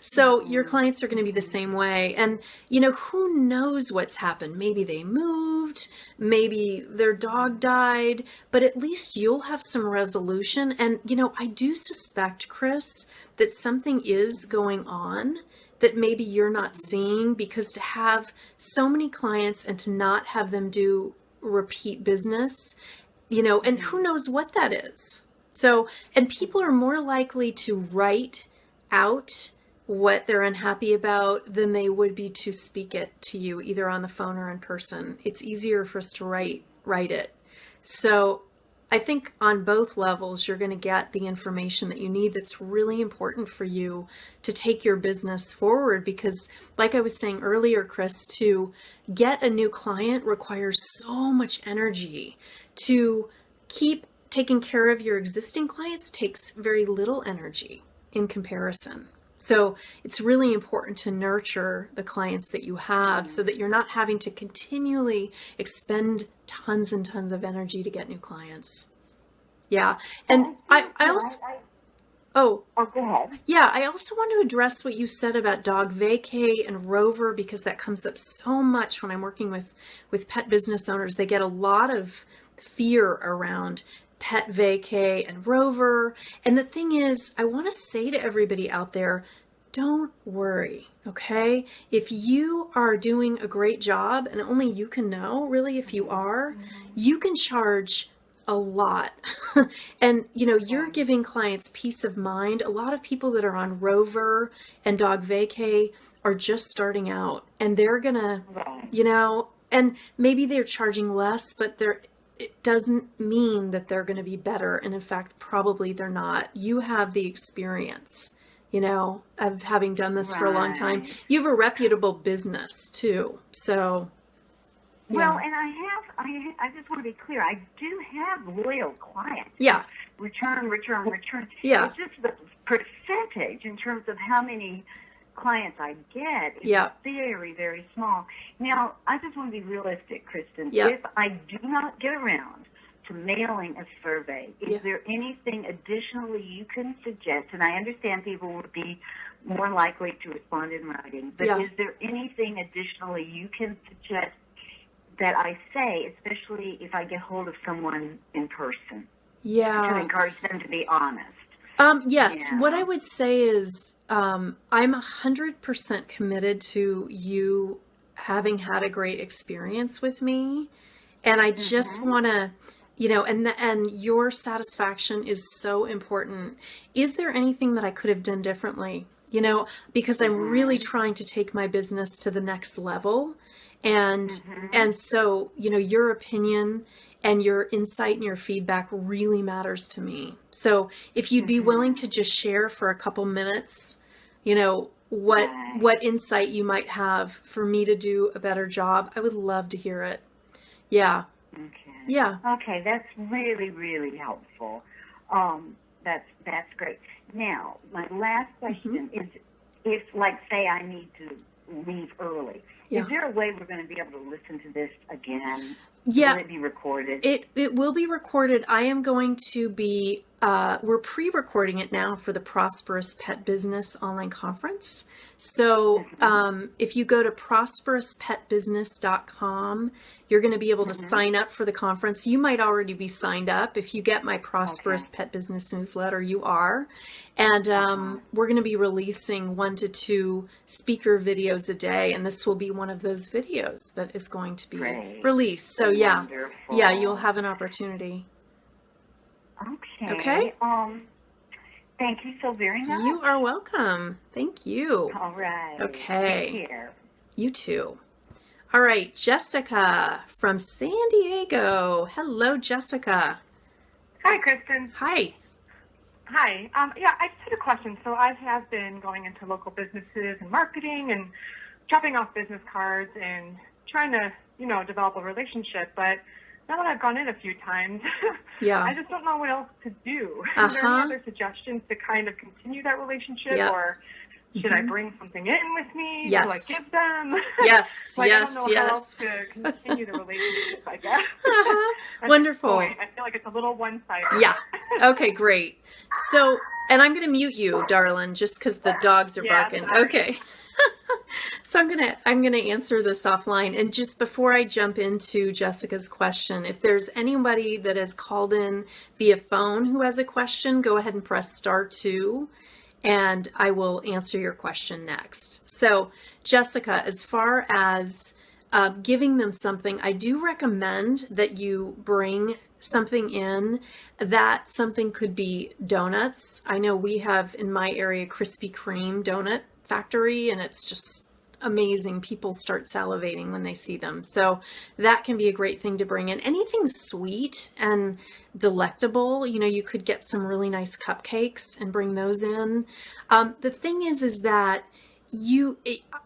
So your clients are going to be the same way. And, you know, who knows what's happened? Maybe they moved, maybe their dog died, but at least you'll have some resolution. And, you know, I do suspect, Chris, that something is going on that maybe you're not seeing, because to have so many clients and to not have them do repeat business, you know, and who knows what that is. So, and people are more likely to write out what they're unhappy about than they would be to speak it to you, either on the phone or in person. It's easier for us to write it. So I think on both levels, you're going to get the information that you need that's really important for you to take your business forward. Because like I was saying earlier, Chris, to get a new client requires so much energy. To keep taking care of your existing clients takes very little energy in comparison. So it's really important to nurture the clients that you have so that you're not having to continually expend tons and tons of energy to get new clients. Yeah. And I also, go ahead. Yeah, I also want to address what you said about Dog Vacay and Rover, because that comes up so much when I'm working with pet business owners. They get a lot of fear around Pet Vacay and Rover. And the thing is, I want to say to everybody out there, don't worry, okay? If you are doing a great job, and only you can know really if you are, you can charge a lot. And, you're Okay. giving clients peace of mind. A lot of people that are on Rover and Dog Vacay are just starting out, and they're gonna, Right. and maybe they're charging less, but it doesn't mean that they're going to be better. And in fact, probably they're not. You have the experience, of having done this for a long time. Right. You have a reputable business too. So, Well, yeah. and I just want to be clear. I do have loyal clients. Yeah. Return. Yeah. It's just the percentage in terms of how many clients I get is Yeah. very, very small. Now, I just want to be realistic, Kristin. Yeah. If I do not get around to mailing a survey, is Yeah. there anything additionally you can suggest? And I understand people would be more likely to respond in writing, but Yeah. is there anything additionally you can suggest that I say, especially if I get hold of someone in person, to Yeah. encourage them to be honest? Yes, what I Yeah. would say is I'm 100% committed to you having had a great experience with me. And I just Mm-hmm. want to, and your satisfaction is so important. Is there anything that I could have done differently? Because I'm really Mm-hmm. trying to take my business to the next level. And Mm-hmm. so, your opinion and your insight and your feedback really matters to me. So if you'd be willing Mm-hmm. to just share for a couple minutes, what Right. insight you might have for me to do a better job, I would love to hear it. Yeah. Okay. Yeah. Okay, that's really, really helpful. That's great. Now, my last question is, if, like, say, I need to leave early, Yeah. is there a way we're going to be able to listen to this again? Yeah. Will it be recorded? It will be recorded. I am going to be, we're pre-recording it now for the Prosperous Pet Business online conference. So if you go to prosperouspetbusiness.com, you're going to be able to sign up for the conference. You might already be signed up. If you get my Prosperous Pet Business newsletter, you are. And we're going to be releasing 1 to 2 speaker videos a day. And this will be one of those videos that is going to be Great. released. So yeah, Wonderful. yeah, you'll have an opportunity. Okay. Okay. Thank you so very much. You are welcome. Thank you. All right. Okay. Take care. You too. All right, Jessica from San Diego. Hello, Jessica. Hi, Kristin. Hi. Hi. Yeah, I just had a question. So I have been going into local businesses and marketing and dropping off business cards and trying to, develop a relationship. But now that I've gone in a few times, Yeah. I just don't know what else to do. Are there any Uh-huh. other suggestions to kind of continue that relationship, Yeah. or should I bring something in with me? Yes. Do I give them? Yes, like, yes, I don't know how else yes. to continue the relationship, I guess. Uh-huh. At this Wonderful. point, I feel like it's a little one-sided. Yeah. Okay, great. So, and I'm going to mute you, darling, just because the dogs are Yeah, barking. sorry. Okay. So I'm gonna answer this offline. And just before I jump into Jessica's question, if there's anybody that has called in via phone who has a question, go ahead and press *2, and I will answer your question next. So, Jessica, as far as giving them something, I do recommend that you bring something in. That something could be donuts. I know we have in my area Krispy Kreme donut factory, and it's just amazing. People start salivating when they see them. So that can be a great thing to bring in. Anything sweet and delectable, you could get some really nice cupcakes and bring those in. The thing is that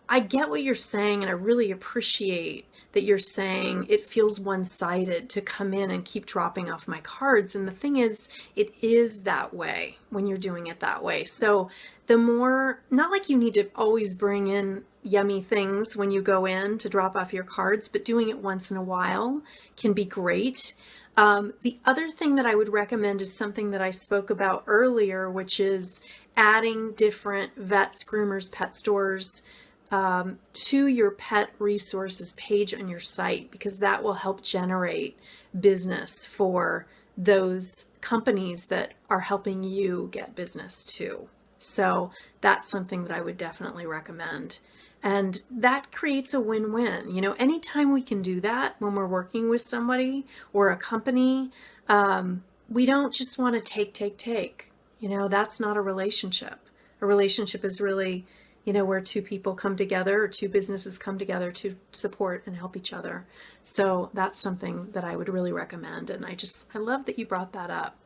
I get what you're saying, and I really appreciate that you're saying it feels one-sided to come in and keep dropping off my cards. And the thing is, it is that way when you're doing it that way. So the more, not like you need to always bring in yummy things when you go in to drop off your cards, but doing it once in a while can be great. The other thing that I would recommend is something that I spoke about earlier, which is adding different vets, groomers, pet stores to your pet resources page on your site, because that will help generate business for those companies that are helping you get business too. So that's something that I would definitely recommend. And that creates a win-win. Anytime we can do that when we're working with somebody or a company, We don't just want to take. That's not a relationship. A relationship is really, where two people come together or two businesses come together to support and help each other. So that's something that I would really recommend. And I love that you brought that up.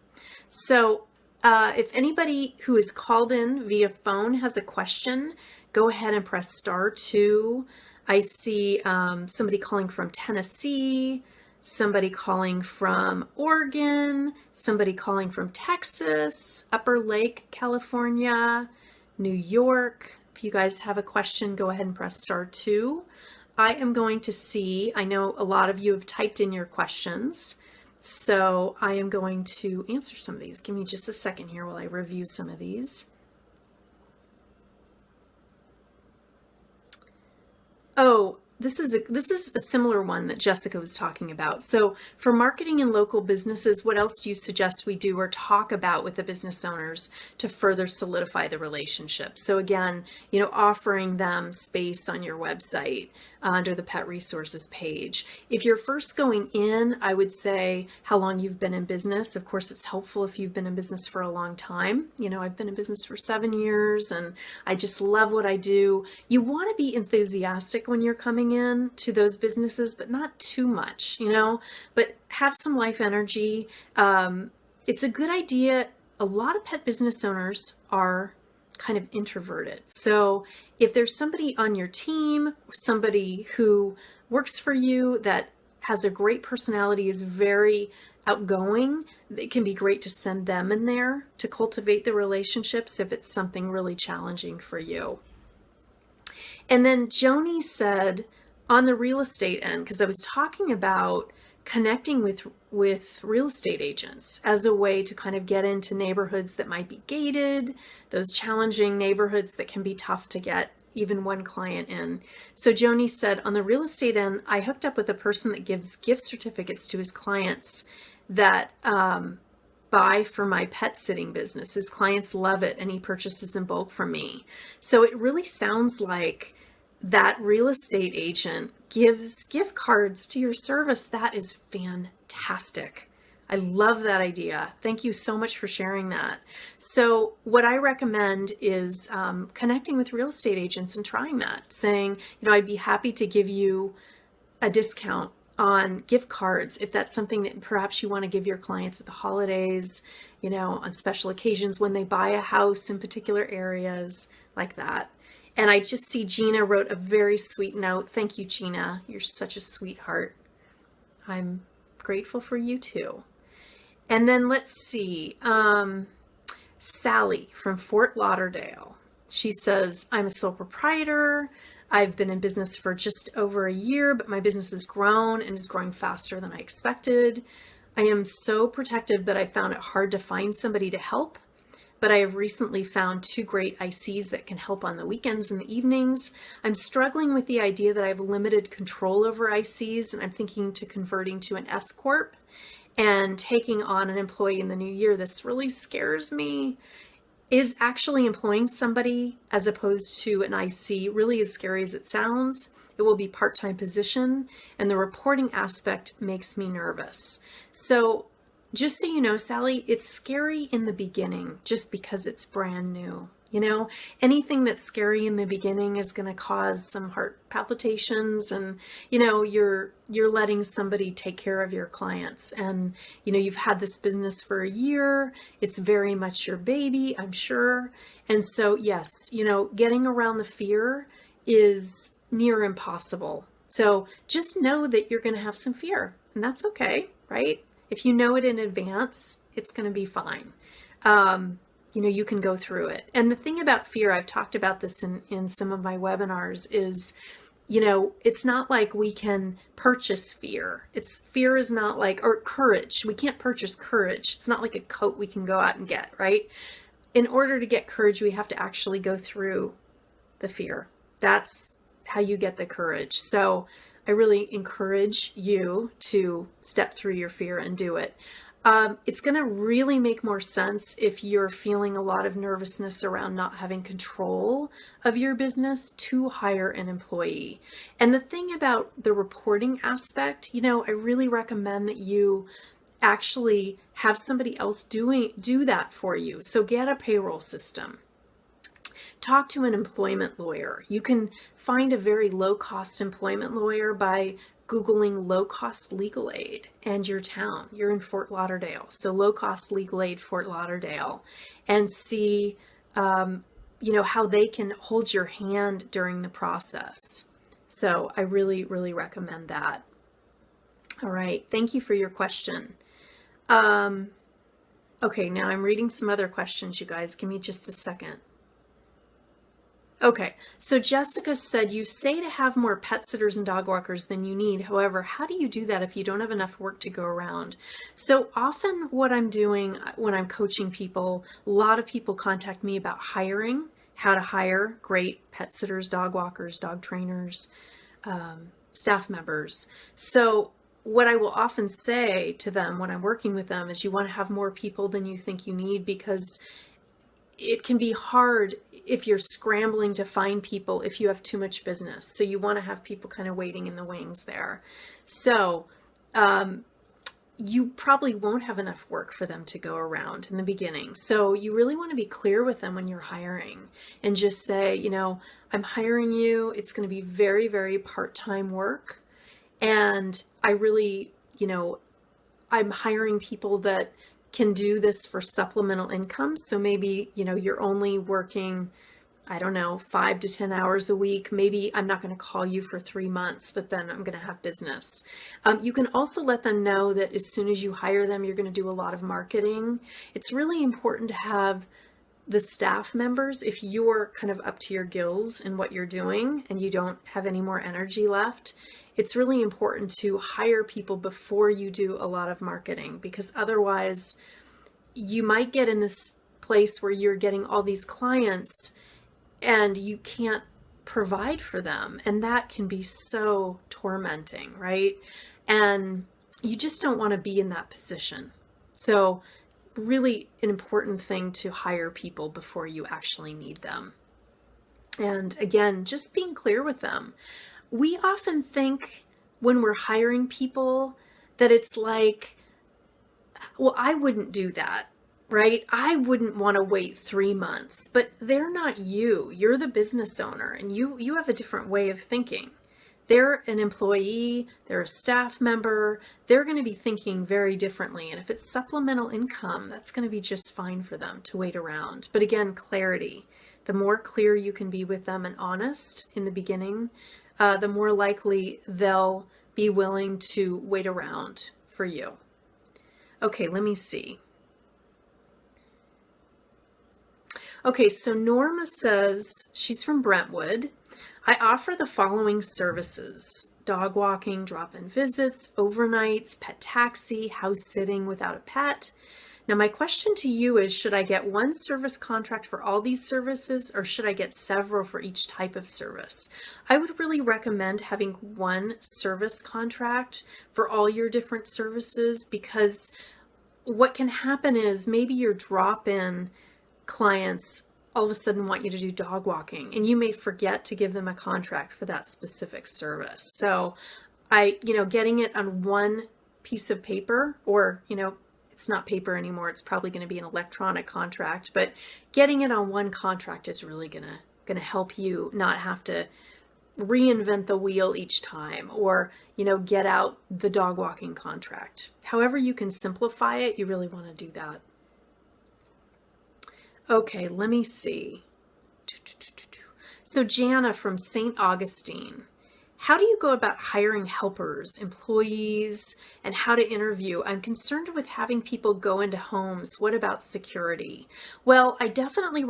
So if anybody who is called in via phone has a question, go ahead and press *2. I see somebody calling from Tennessee, somebody calling from Oregon, somebody calling from Texas, Upper Lake, California, New York. If you guys have a question, go ahead and press *2. I am going to see, I know a lot of you have typed in your questions, so I am going to answer some of these. Give me just a second here while I review some of these. Oh, this is a similar one that Jessica was talking about. So for marketing in local businesses, what else do you suggest we do or talk about with the business owners to further solidify the relationship? So again, offering them space on your website under the pet resources page. If you're first going in, I would say how long you've been in business. Of course, it's helpful if you've been in business for a long time. I've been in business for 7 years and I just love what I do. You want to be enthusiastic when you're coming in to those businesses, but not too much, but have some life energy. It's a good idea. A lot of pet business owners are kind of introverted. So if there's somebody on your team, somebody who works for you that has a great personality, is very outgoing, it can be great to send them in there to cultivate the relationships if it's something really challenging for you. And then Joni said on the real estate end, because I was talking about connecting with real estate agents as a way to kind of get into neighborhoods that might be gated, those challenging neighborhoods that can be tough to get even one client in. So Joni said, on the real estate end, I hooked up with a person that gives gift certificates to his clients that buy for my pet sitting business. His clients love it and he purchases in bulk from me. So it really sounds like that real estate agent gives gift cards to your service. That is fantastic. I love that idea. Thank you so much for sharing that. So what I recommend is connecting with real estate agents and trying that, saying, I'd be happy to give you a discount on gift cards if that's something that perhaps you want to give your clients at the holidays, on special occasions when they buy a house in particular areas like that. And I just see Gina wrote a very sweet note. Thank you, Gina. You're such a sweetheart. I'm grateful for you too. And then let's see, Sally from Fort Lauderdale. She says, I'm a sole proprietor. I've been in business for just over a year, but my business has grown and is growing faster than I expected. I am so protective that I found it hard to find somebody to help. But I have recently found 2 great ICs that can help on the weekends and the evenings. I'm struggling with the idea that I have limited control over ICs, and I'm thinking to converting to an S Corp and taking on an employee in the new year. This really scares me. Is actually employing somebody as opposed to an IC really as scary as it sounds? It will be part-time position, and the reporting aspect makes me nervous. So just so you know, Sally, it's scary in the beginning just because it's brand new. Anything that's scary in the beginning is going to cause some heart palpitations, and you're letting somebody take care of your clients, and you've had this business for a year. It's very much your baby, I'm sure. And so yes, getting around the fear is near impossible. So just know that you're going to have some fear, and that's okay, right? If you know it in advance, it's going to be fine. You can go through it. And the thing about fear, I've talked about this in some of my webinars, is, it's not like we can purchase fear. Fear is not like, or courage. We can't purchase courage. It's not like a coat we can go out and get, right? In order to get courage, we have to actually go through the fear. That's how you get the courage. So I really encourage you to step through your fear and do it. It's going to really make more sense if you're feeling a lot of nervousness around not having control of your business to hire an employee. And the thing about the reporting aspect, I really recommend that you actually have somebody else do that for you. So get a payroll system. Talk to an employment lawyer. You can find a very low-cost employment lawyer by Googling low-cost legal aid and your town. You're in Fort Lauderdale, so low-cost legal aid Fort Lauderdale, and see how they can hold your hand during the process. So I really, really recommend that. All right, thank you for your question. Okay, now I'm reading some other questions, you guys. Give me just a second. Okay, so Jessica said, you say to have more pet sitters and dog walkers than you need. However, how do you do that if you don't have enough work to go around? So often what I'm doing when I'm coaching people, a lot of people contact me about hiring, how to hire great pet sitters, dog walkers, dog trainers, staff members. So what I will often say to them when I'm working with them is you want to have more people than you think you need, because it can be hard if you're scrambling to find people if you have too much business. So you want to have people kind of waiting in the wings there. So you probably won't have enough work for them to go around in the beginning. So you really want to be clear with them when you're hiring and just say, I'm hiring you. It's going to be very, very part-time work. And I really, I'm hiring people that can do this for supplemental income. So maybe, you're only working, 5 to 10 hours a week. Maybe I'm not going to call you for 3 months, but then I'm going to have business. You can also let them know that as soon as you hire them, you're going to do a lot of marketing. It's really important to have the staff members, if you're kind of up to your gills in what you're doing and you don't have any more energy left, it's really important to hire people before you do a lot of marketing, because otherwise you might get in this place where you're getting all these clients and you can't provide for them. And that can be so tormenting, right? And you just don't want to be in that position. So really an important thing to hire people before you actually need them. And again, just being clear with them. We often think when we're hiring people that it's like, well, I wouldn't do that, right? I wouldn't want to wait 3 months, but they're not you. You're the business owner, and you have a different way of thinking. They're an employee, they're a staff member, they're going to be thinking very differently. And if it's supplemental income, that's going to be just fine for them to wait around. But again, clarity. The more clear you can be with them and honest in the beginning, the more likely they'll be willing to wait around for you. Okay, let me see. Okay, so Norma says, she's from Brentwood. I offer the following services: dog walking, drop-in visits, overnights, pet taxi, house sitting without a pet. Now, my question to you is, should I get one service contract for all these services, or should I get several for each type of service? I would really recommend having one service contract for all your different services, because what can happen is maybe your drop-in clients all of a sudden want you to do dog walking, and you may forget to give them a contract for that specific service. So getting it on one piece of paper, or, it's not paper anymore, it's probably going to be an electronic contract, but getting it on one contract is really going to help you not have to reinvent the wheel each time, or, get out the dog walking contract. However you can simplify it, you really want to do that. Okay, let me see. So Jana from St. Augustine, how do you go about hiring helpers, employees, and how to interview? I'm concerned with having people go into homes. What about security? Well, I definitely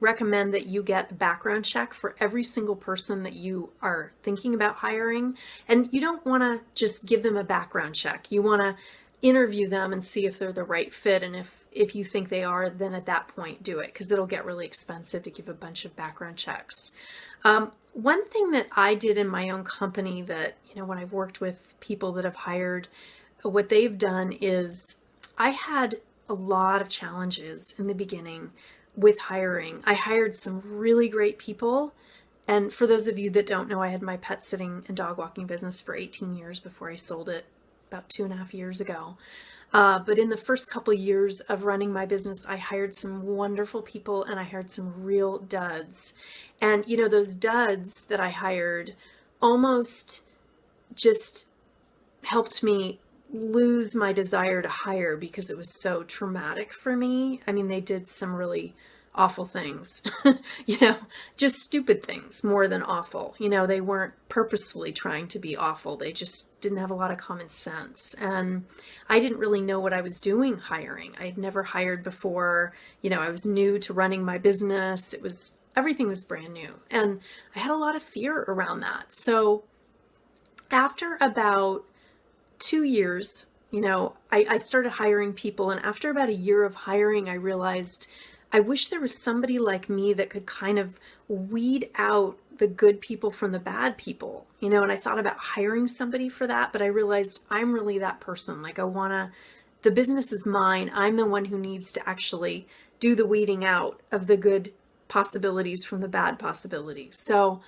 recommend that you get a background check for every single person that you are thinking about hiring. And you don't want to just give them a background check. You want to interview them and see if they're the right fit. And if you think they are, then at that point do it, because it'll get really expensive to give a bunch of background checks. One thing that I did in my own company that, when I've worked with people that have hired, what they've done is, I had a lot of challenges in the beginning with hiring. I hired some really great people. And for those of you that don't know, I had my pet sitting and dog walking business for 18 years before I sold it about 2.5 years ago. But in the first couple years of running my business, I hired some wonderful people and I hired some real duds. And, those duds that I hired almost just helped me lose my desire to hire because it was so traumatic for me. I mean, they did some really awful things, just stupid things more than awful. They weren't purposefully trying to be awful. They just didn't have a lot of common sense. And I didn't really know what I was doing hiring. I'd never hired before. I was new to running my business. Everything was brand new. And I had a lot of fear around that. So after about 2 years, I started hiring people. And after about a year of hiring, I realized I wish there was somebody like me that could kind of weed out the good people from the bad people, and I thought about hiring somebody for that, but I realized I'm really that person. Like the business is mine. I'm the one who needs to actually do the weeding out of the good possibilities from the bad possibilities. So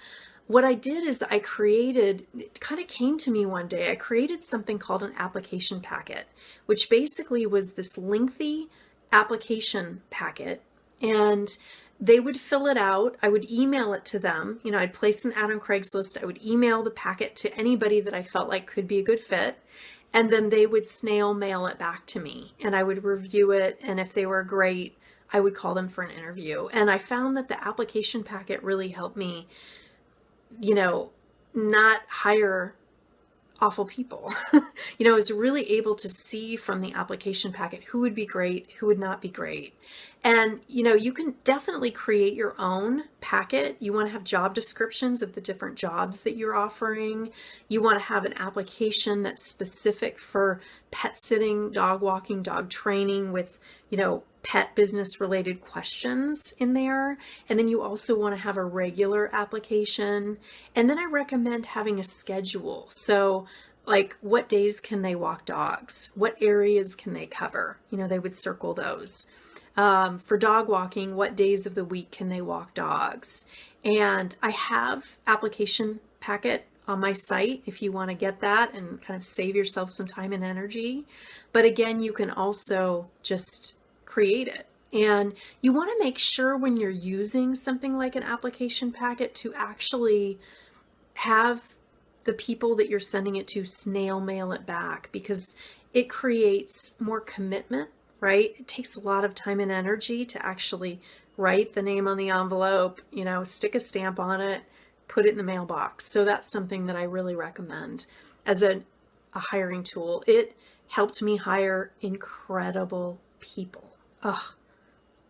what I did is it kind of came to me one day, I created something called an application packet, which basically was this lengthy application packet, and they would fill it out. I would email it to them. I'd place an ad on Craigslist. I would email the packet to anybody that I felt like could be a good fit. And then they would snail mail it back to me and I would review it. And if they were great, I would call them for an interview. And I found that the application packet really helped me, not hire awful people. I was really able to see from the application packet who would be great, who would not be great. And, you can definitely create your own packet. You want to have job descriptions of the different jobs that you're offering. You want to have an application that's specific for pet sitting, dog walking, dog training with, pet business related questions in there. And then you also want to have a regular application. And then I recommend having a schedule. So like, what days can they walk dogs? What areas can they cover? They would circle those. For dog walking, what days of the week can they walk dogs? And I have application packet on my site if you want to get that and kind of save yourself some time and energy. But again, you can also just create it. And you want to make sure when you're using something like an application packet to actually have the people that you're sending it to snail mail it back, because it creates more commitment, right? It takes a lot of time and energy to actually write the name on the envelope, stick a stamp on it, put it in the mailbox. So that's something that I really recommend as a hiring tool. It helped me hire incredible people.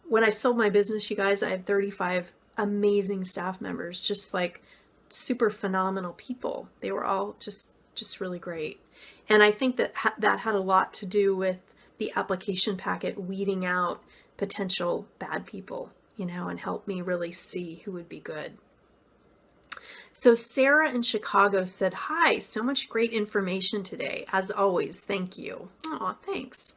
When I sold my business, you guys, I had 35 amazing staff members, just like super phenomenal people. They were all just really great. And I think that that had a lot to do with the application packet weeding out potential bad people, and help me really see who would be good. So Sarah in Chicago said, "Hi, so much great information today. As always, thank you." Oh, thanks.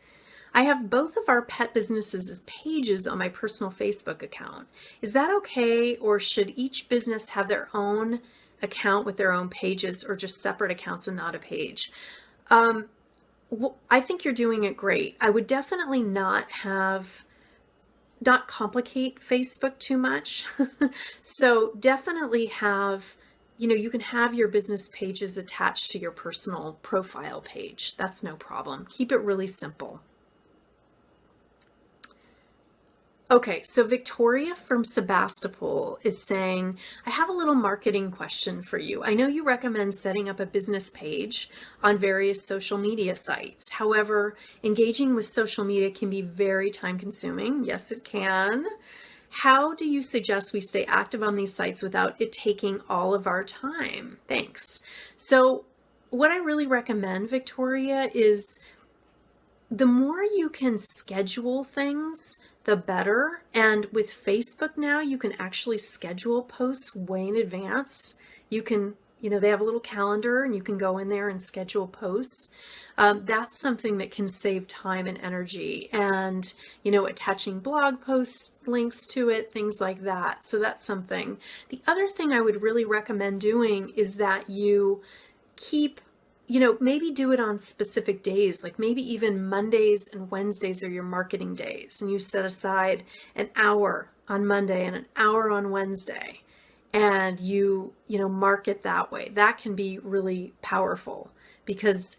I have both of our pet businesses as pages on my personal Facebook account. Is that okay, or should each business have their own account with their own pages, or just separate accounts and not a page? I think you're doing it great. I would definitely not complicate Facebook too much. So definitely have, you can have your business pages attached to your personal profile page. That's no problem. Keep it really simple. Okay, so Victoria from Sebastopol is saying, I have a little marketing question for you. I know you recommend setting up a business page on various social media sites. However, engaging with social media can be very time consuming. Yes, it can. How do you suggest we stay active on these sites without it taking all of our time? Thanks. So what I really recommend, Victoria, is the more you can schedule things, the better. And with Facebook now, you can actually schedule posts way in advance. You can, they have a little calendar and you can go in there and schedule posts. That's something that can save time and energy, and, attaching blog post links to it, things like that. So that's something. The other thing I would really recommend doing is that you keep maybe do it on specific days, like maybe even Mondays and Wednesdays are your marketing days, and you set aside an hour on Monday and an hour on Wednesday, and you market that way. That can be really powerful because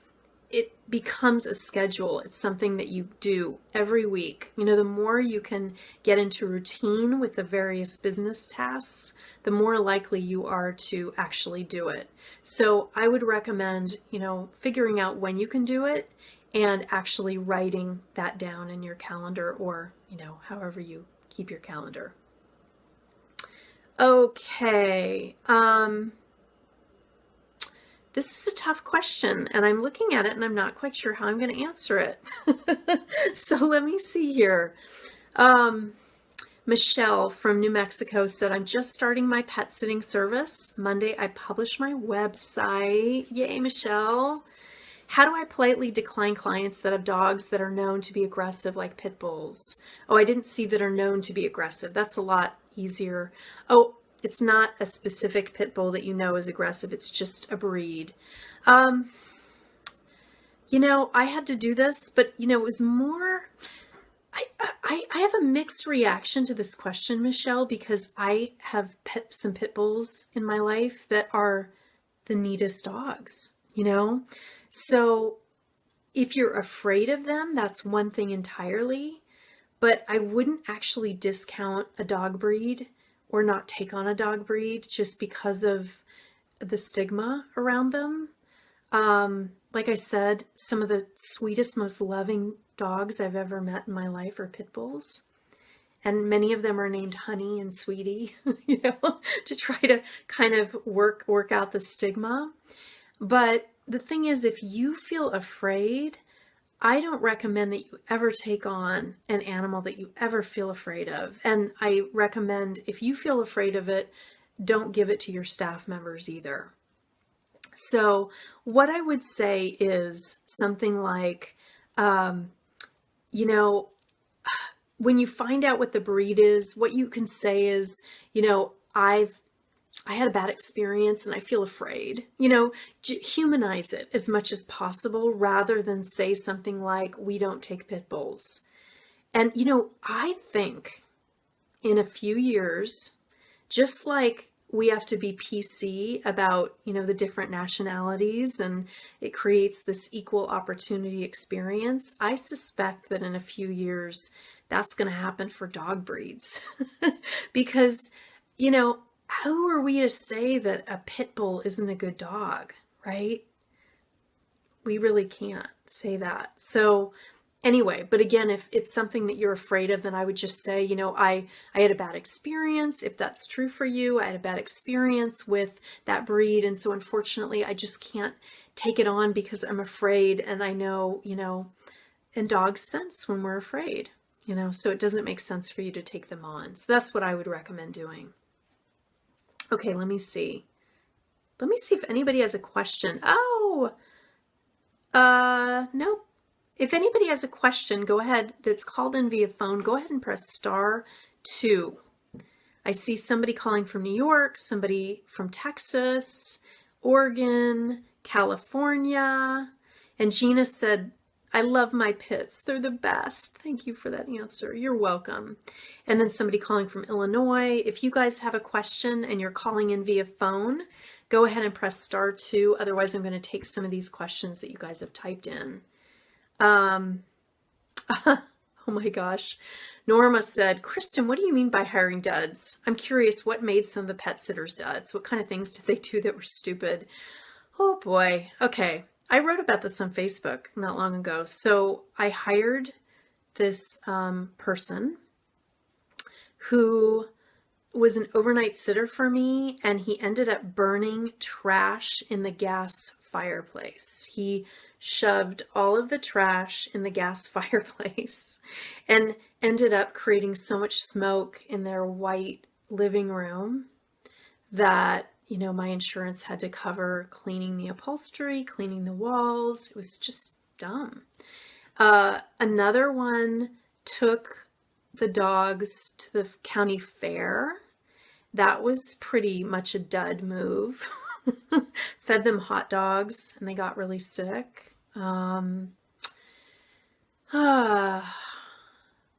it becomes a schedule. It's something that you do every week. The more you can get into routine with the various business tasks, the more likely you are to actually do it. So I would recommend, figuring out when you can do it and actually writing that down in your calendar, or, however you keep your calendar. Okay. This is a tough question, and I'm looking at it and I'm not quite sure how I'm going to answer it. So let me see here. Michelle from New Mexico said, I'm just starting my pet sitting service. Monday, I publish my website. Yay, Michelle. How do I politely decline clients that have dogs that are known to be aggressive, like pit bulls? Oh, I didn't see that are known to be aggressive. That's a lot easier. Oh, it's not a specific pit bull that is aggressive. It's just a breed. I had to do this, but it was more, I have a mixed reaction to this question, Michelle, because I have some pit bulls in my life that are the neatest dogs, So if you're afraid of them, that's one thing entirely, but I wouldn't actually discount a dog breed or not take on a dog breed just because of the stigma around them. Like I said, some of the sweetest, most loving dogs I've ever met in my life are pit bulls. And many of them are named Honey and Sweetie, to try to kind of work out the stigma. But the thing is, if you feel afraid, I don't recommend that you ever take on an animal that you ever feel afraid of. And I recommend, if you feel afraid of it, don't give it to your staff members either. So what I would say is something like, when you find out what the breed is, what you can say is, I had a bad experience and I feel afraid. Humanize it as much as possible rather than say something like, we don't take pit bulls. And, I think in a few years, just like we have to be PC about, the different nationalities, and it creates this equal opportunity experience, I suspect that in a few years, that's going to happen for dog breeds. Because, who are we to say that a pit bull isn't a good dog, right? We really can't say that. So anyway, but again, if it's something that you're afraid of, then I would just say, I had a bad experience. If that's true for you, I had a bad experience with that breed. And so unfortunately, I just can't take it on because I'm afraid. And I know, and dogs sense when we're afraid, so it doesn't make sense for you to take them on. So that's what I would recommend doing. Okay, let me see. Let me see if anybody has a question. Oh, nope. If anybody has a question, go ahead, that's called in via phone, go ahead and press *2. I see somebody calling from New York, somebody from Texas, Oregon, California, and Gina said, I love my pits. They're the best. Thank you for that answer. You're welcome. And then somebody calling from Illinois. If you guys have a question and you're calling in via phone, go ahead and press *2. Otherwise, I'm going to take some of these questions that you guys have typed in. Oh my gosh. Norma said, Kristin, what do you mean by hiring duds? I'm curious what made some of the pet sitters duds. What kind of things did they do that were stupid? Oh boy. Okay. I wrote about this on Facebook not long ago. So I hired this person who was an overnight sitter for me, and he ended up burning trash in the gas fireplace. He shoved all of the trash in the gas fireplace and ended up creating so much smoke in their white living room that my insurance had to cover cleaning the upholstery, cleaning the walls. It was just dumb. Another one took the dogs to the county fair. That was pretty much a dud move. fed them hot dogs and they got really sick.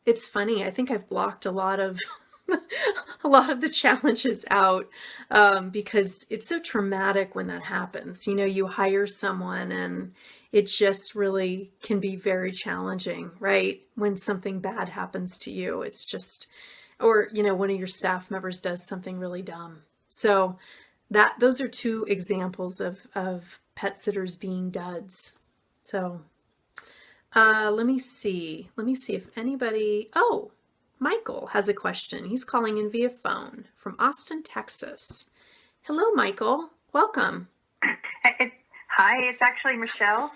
It's funny. I think I've blocked a lot of a lot of the challenges out because it's so traumatic when that happens. You know, you hire someone and it just really can be very challenging, right? When something bad happens to you, it's just, or, you know, one of your staff members does something really dumb. So those are two examples of pet sitters being duds. So let me see if anybody, oh, Michael has a question. He's calling in via phone from Austin, Texas. Hello, Michael. Welcome. Hi, it's actually Michelle.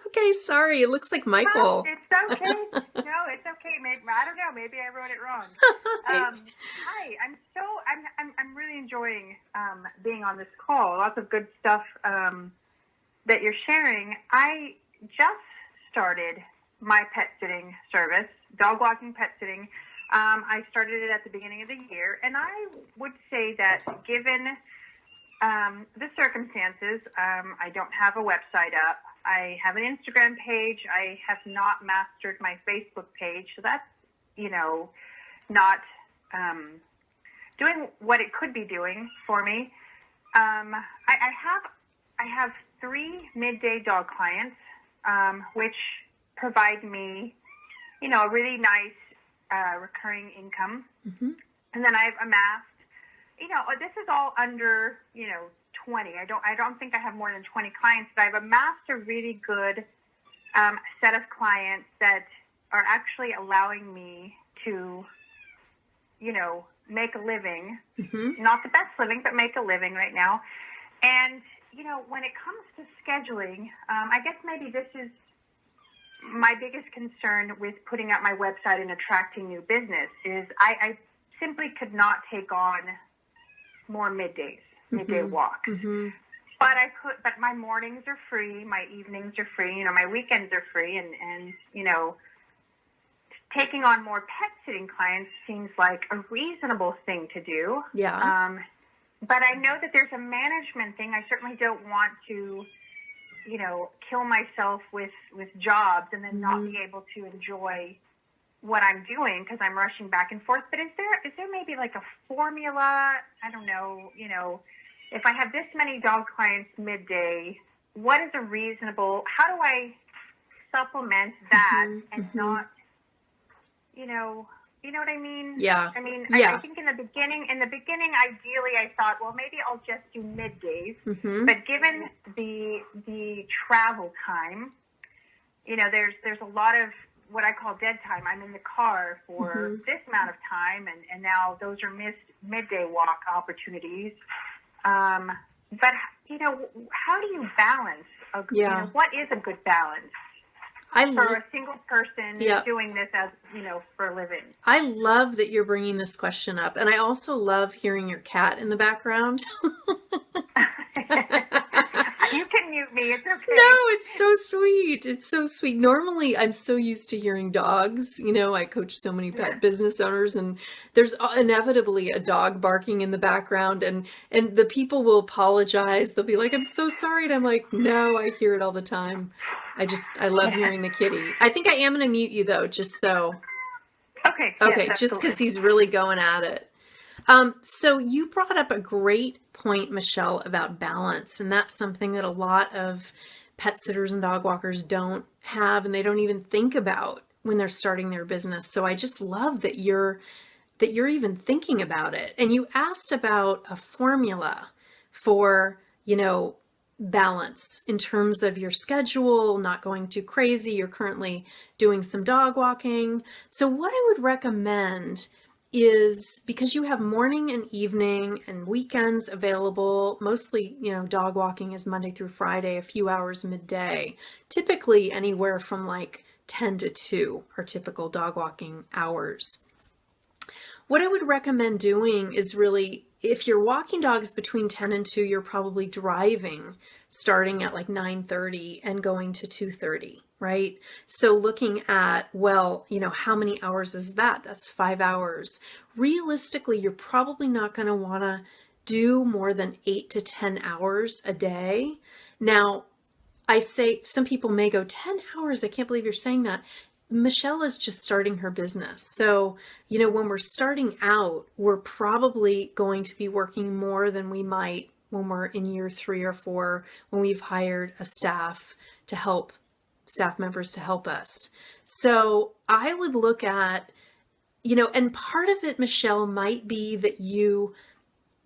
Okay, sorry. It looks like Michael. It's okay. No, it's okay. Maybe, I don't know. Maybe I wrote it wrong. Hi, I'm really enjoying being on this call. Lots of good stuff that you're sharing. I just started my pet sitting service, dog walking pet sitting. I started it at the beginning of the year, and I would say that given the circumstances, I don't have a website up. I have an Instagram page. I have not mastered my Facebook page, so that's, you know, not doing what it could be doing for me. I have 3 midday dog clients, which provide me, you know, a really nice recurring income. Mm-hmm. And then I've amassed, you know, this is all under, you know, 20. I don't think I have more than 20 clients, but I've amassed a really good set of clients that are actually allowing me to, you know, make a living. Mm-hmm. Not the best living, but make a living right now. And, you know, when it comes to scheduling, I guess maybe this is my biggest concern with putting up my website and attracting new business is I simply could not take on more midday walk. Mm-hmm. But my mornings are free, my evenings are free, you know, my weekends are free, and you know, taking on more pet sitting clients seems like a reasonable thing to do. Yeah. But I know that there's a management thing. I certainly don't want to, you know, kill myself with jobs and then not be able to enjoy what I'm doing because I'm rushing back and forth. But is there maybe like a formula? I don't know, you know, if I have this many dog clients midday, what is a reasonable, how do I supplement that and not, you know what I mean? Yeah. I mean, Yeah. I think in the beginning, ideally I thought, well, maybe I'll just do middays. Mm-hmm. But given the travel time, you know, there's a lot of what I call dead time. I'm in the car for this amount of time, and now those are missed midday walk opportunities. But, you know, how do you balance? You know, what is a good balance for a single person doing this as, you know, for a living? I love that you're bringing this question up. And I also love hearing your cat in the background. You can mute me. It's okay. No, it's so sweet. It's so sweet. Normally, I'm so used to hearing dogs. You know, I coach so many pet business owners, and there's inevitably a dog barking in the background, and the people will apologize. They'll be like, "I'm so sorry." And I'm like, "No, I hear it all the time. I love hearing the kitty." I think I am going to mute you though, just so. Okay. Okay, yes, just because he's really going at it. So you brought up a great point, Michelle, about balance. And that's something that a lot of pet sitters and dog walkers don't have, and they don't even think about when they're starting their business. So I just love that you're even thinking about it. And you asked about a formula for, you know, balance in terms of your schedule, not going too crazy. You're currently doing some dog walking. So what I would recommend is, because you have morning and evening and weekends available, mostly, you know, dog walking is Monday through Friday, a few hours midday, typically anywhere from like 10 to 2 are typical dog walking hours. What I would recommend doing is really, if you're walking dogs between 10 and 2, you're probably driving starting at like 9:30 and going to 2:30. Right? So looking at, well, you know, how many hours is that? That's 5 hours. Realistically, you're probably not going to want to do more than 8 to 10 hours a day. Now, I say some people may go 10 hours. I can't believe you're saying that. Michelle is just starting her business. So, when we're starting out, we're probably going to be working more than we might when we're in year 3 or 4, when we've hired a staff members to help us. So I would look at, and part of it, Michelle, might be that you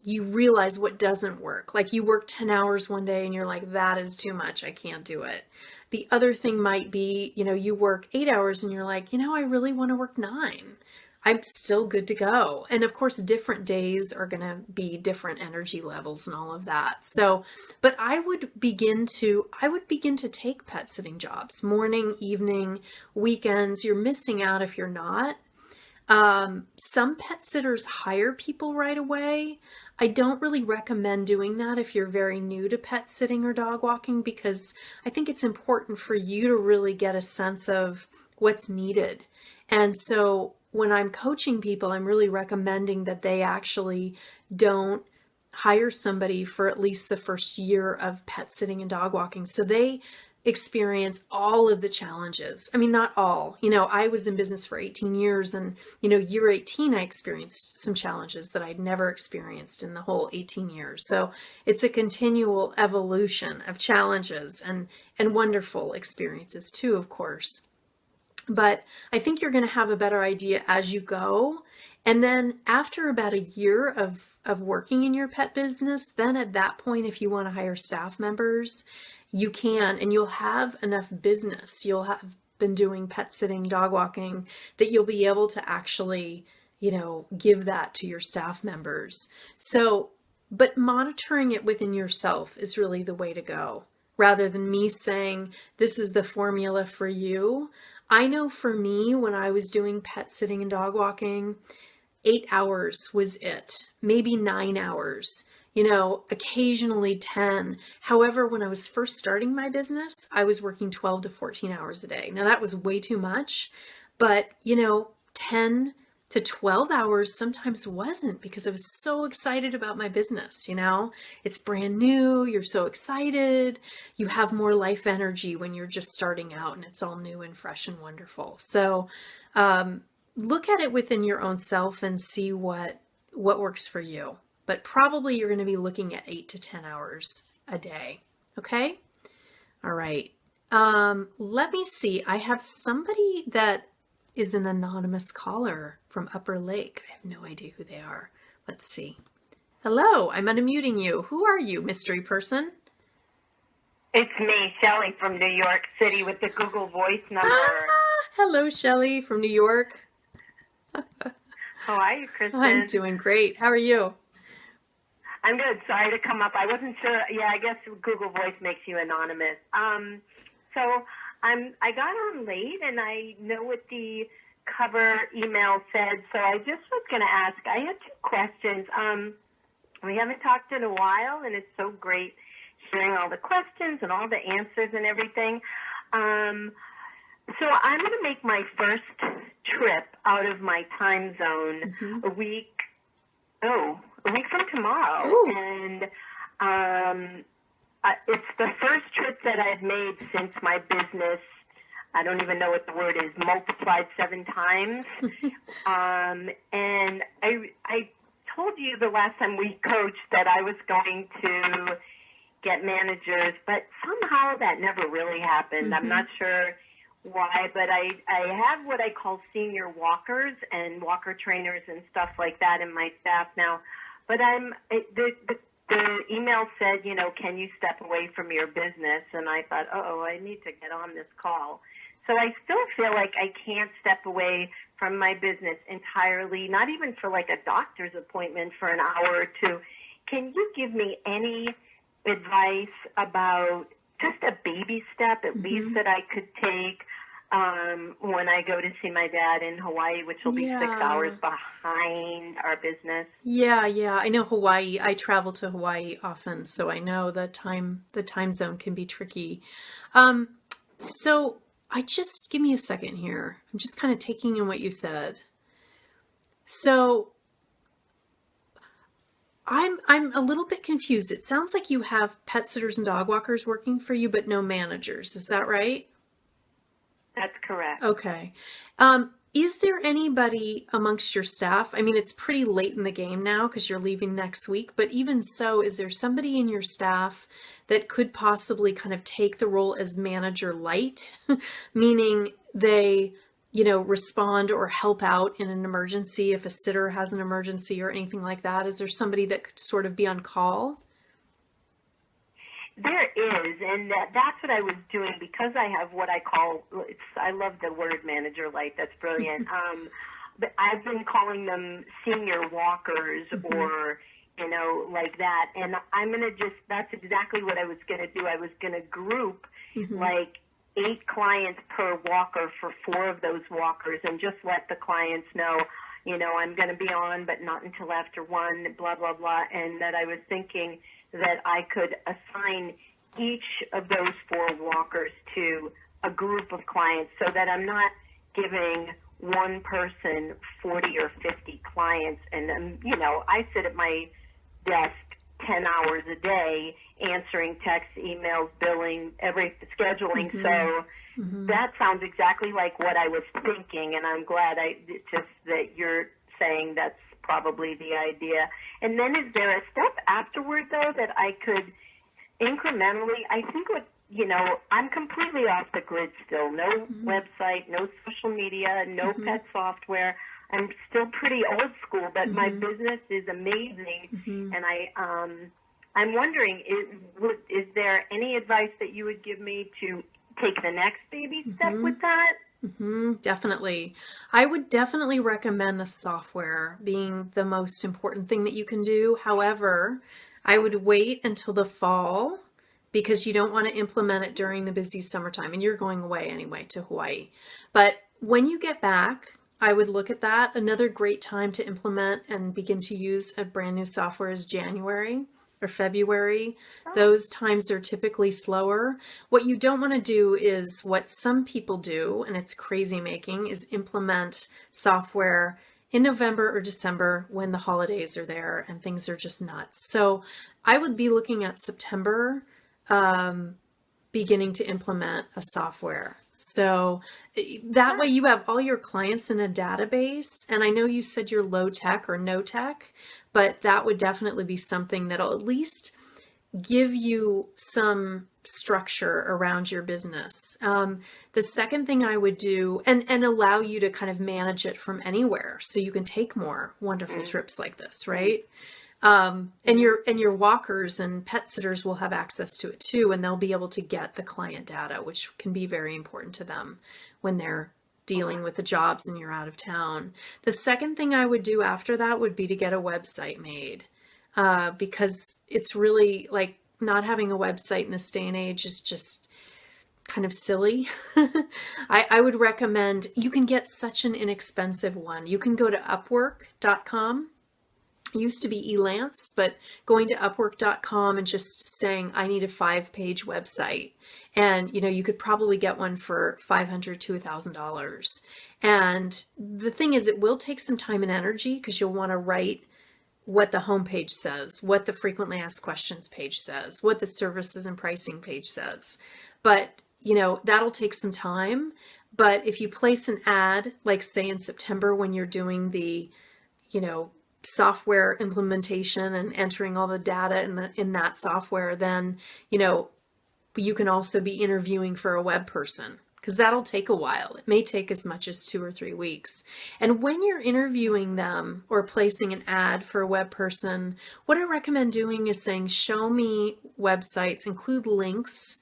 realize what doesn't work. Like you work 10 hours one day and you're like, that is too much. I can't do it. The other thing might be, you work 8 hours and you're like, I really want to work 9. I'm still good to go. And of course, different days are going to be different energy levels and all of that. So, but I would begin to take pet sitting jobs, morning, evening, weekends. You're missing out if you're not. Some pet sitters hire people right away. I don't really recommend doing that if you're very new to pet sitting or dog walking, because I think it's important for you to really get a sense of what's needed. And so when I'm coaching people, I'm really recommending that they actually don't hire somebody for at least the first year of pet sitting and dog walking, so they experience all of the challenges. I mean, not all. I was in business for 18 years and, year 18, I experienced some challenges that I'd never experienced in the whole 18 years. So it's a continual evolution of challenges and wonderful experiences too, of course. But I think you're going to have a better idea as you go. And then after about a year of working in your pet business, then at that point, if you want to hire staff members, you can, and you'll have enough business. You'll have been doing pet sitting, dog walking, that you'll be able to actually, give that to your staff members. So, but monitoring it within yourself is really the way to go, rather than me saying, this is the formula for you. I know for me, when I was doing pet sitting and dog walking, 8 hours was it, maybe 9 hours. Occasionally 10. However, when I was first starting my business, I was working 12 to 14 hours a day. Now that was way too much, but 10 to 12 hours sometimes wasn't, because I was so excited about my business. It's brand new. You're so excited. You have more life energy when you're just starting out and it's all new and fresh and wonderful. So, look at it within your own self and see what works for you. But probably you're going to be looking at 8 to 10 hours a day. Okay? All right. Let me see. I have somebody that is an anonymous caller from Upper Lake. I have no idea who they are. Let's see. Hello, I'm unmuting you. Who are you, mystery person? It's me, Shelley from New York City with the Google Voice number. Hello, Shelley from New York. How are you, Kristin? I'm doing great. How are you? I'm good. Sorry to come up. I wasn't sure. Yeah, I guess Google Voice makes you anonymous. So I got on late, and I know what the cover email said. So I just was going to ask. I had 2 questions. We haven't talked in a while, and it's so great hearing all the questions and all the answers and everything. So I'm going to make my first trip out of my time zone a week from tomorrow. Ooh. And it's the first trip that I've made since my business, I don't even know what the word is, multiplied 7 times. And I told you the last time we coached that I was going to get managers, but somehow that never really happened. I'm not sure why, but I have what I call senior walkers and walker trainers and stuff like that in my staff now. But the email said, can you step away from your business? And I thought, I need to get on this call. So I still feel like I can't step away from my business entirely, not even for like a doctor's appointment for an hour or 2. Can you give me any advice about just a baby step, at least, that I could take when I go to see my dad in Hawaii, which will be 6 hours behind our business? Yeah. I know Hawaii. I travel to Hawaii often, so I know the time zone can be tricky. So give me a second here. I'm just kind of taking in what you said. So I'm a little bit confused. It sounds like you have pet sitters and dog walkers working for you, but no managers. Is that right? That's correct. Okay. Is there anybody amongst your staff? I mean, it's pretty late in the game now because you're leaving next week, but even so, is there somebody in your staff that could possibly kind of take the role as manager light, meaning they, respond or help out in an emergency if a sitter has an emergency or anything like that? Is there somebody that could sort of be on call? There is, and that's what I was doing because I have what I call, I love the word manager light, that's brilliant. But I've been calling them senior walkers or, like that. And that's exactly what I was going to do. I was going to group like 8 clients per walker for 4 of those walkers and just let the clients know, I'm going to be on, but not until after 1, blah, blah, blah. And that I was thinking that I could assign each of those 4 walkers to a group of clients so that I'm not giving one person 40 or 50 clients. And, I sit at my desk 10 hours a day answering texts, emails, billing, scheduling. So that sounds exactly like what I was thinking. And I'm glad that you're saying that's probably the idea. And then is there a step afterward, though, that I could incrementally, I think I'm completely off the grid still. No website, no social media, no pet software. I'm still pretty old school, but my business is amazing. And I'm wondering, is there any advice that you would give me to take the next baby step with that? Definitely. I would definitely recommend the software being the most important thing that you can do. However, I would wait until the fall because you don't want to implement it during the busy summertime, and you're going away anyway to Hawaii. But when you get back, I would look at that. Another great time to implement and begin to use a brand new software is January or February. Those times are typically slower. What you don't want to do is what some people do, and it's crazy making, is implement software in November or December when the holidays are there and things are just nuts. So I would be looking at September, beginning to implement a software. So that way you have all your clients in a database. And I know you said you're low tech or no tech, but that would definitely be something that'll at least give you some structure around your business. The second thing I would do, and allow you to kind of manage it from anywhere so you can take more wonderful trips like this, right? And your walkers and pet sitters will have access to it too, and they'll be able to get the client data, which can be very important to them when they're dealing with the jobs and you're out of town. The second thing I would do after that would be to get a website made, because it's really like not having a website in this day and age is just kind of silly. I would recommend, you can get such an inexpensive one. You can go to upwork.com. It used to be Elance, but going to upwork.com and just saying, I need a 5-page website. And, you could probably get one for $500 to $1,000. And the thing is, it will take some time and energy because you'll want to write what the homepage says, what the frequently asked questions page says, what the services and pricing page says. But, that'll take some time. But if you place an ad, like say in September when you're doing the, software implementation and entering all the data in that software, then, you can also be interviewing for a web person, because that'll take a while. It may take as much as 2 or 3 weeks. And when you're interviewing them or placing an ad for a web person, what I recommend doing is saying, show me websites, include links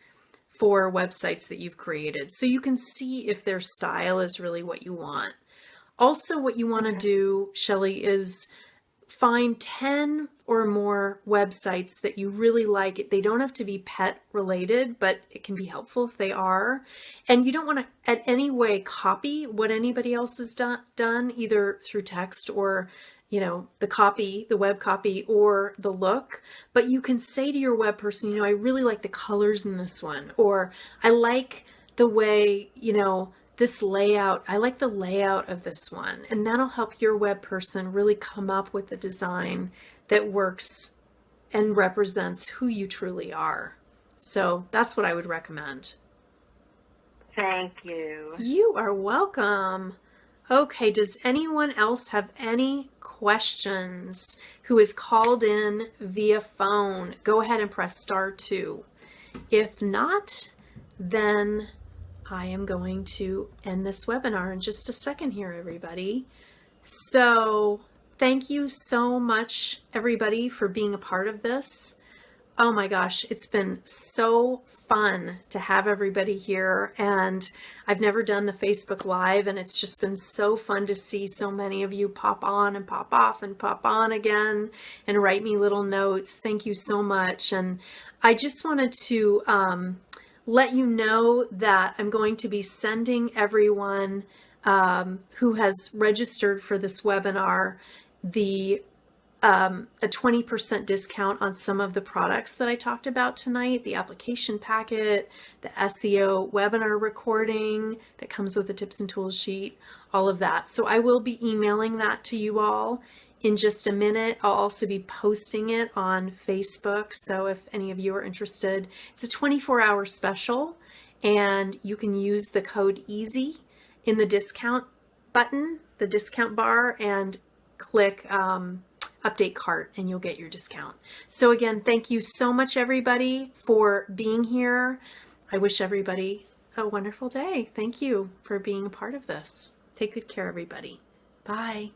for websites that you've created so you can see if their style is really what you want. Also, what you want to do, Shelley, is find 10 or more websites that you really like. They don't have to be pet related, but it can be helpful if they are. And you don't want to in any way copy what anybody else has done either through text or, the copy, the web copy, or the look. But you can say to your web person, I really like the colors in this one, or I like the way, this layout, I like the layout of this one. And that'll help your web person really come up with a design that works and represents who you truly are. So that's what I would recommend. Thank you. You are welcome. Okay, does anyone else have any questions who is called in via phone? Go ahead and press *2. If not, then I am going to end this webinar in just a second here, everybody. So thank you so much, everybody, for being a part of this. Oh my gosh, it's been so fun to have everybody here, and I've never done the Facebook Live, and it's just been so fun to see so many of you pop on and pop off and pop on again and write me little notes. Thank you so much. And I just wanted to let you know that I'm going to be sending everyone who has registered for this webinar a 20% discount on some of the products that I talked about tonight, the application packet, the SEO webinar recording that comes with the tips and tools sheet, all of that. So I will be emailing that to you all in just a minute. I'll also be posting it on Facebook. So if any of you are interested, it's a 24-hour special, and you can use the code EASY in the discount button, the discount bar, and click update cart, and you'll get your discount. So again, thank you so much, everybody, for being here. I wish everybody a wonderful day. Thank you for being a part of this. Take good care, everybody. Bye.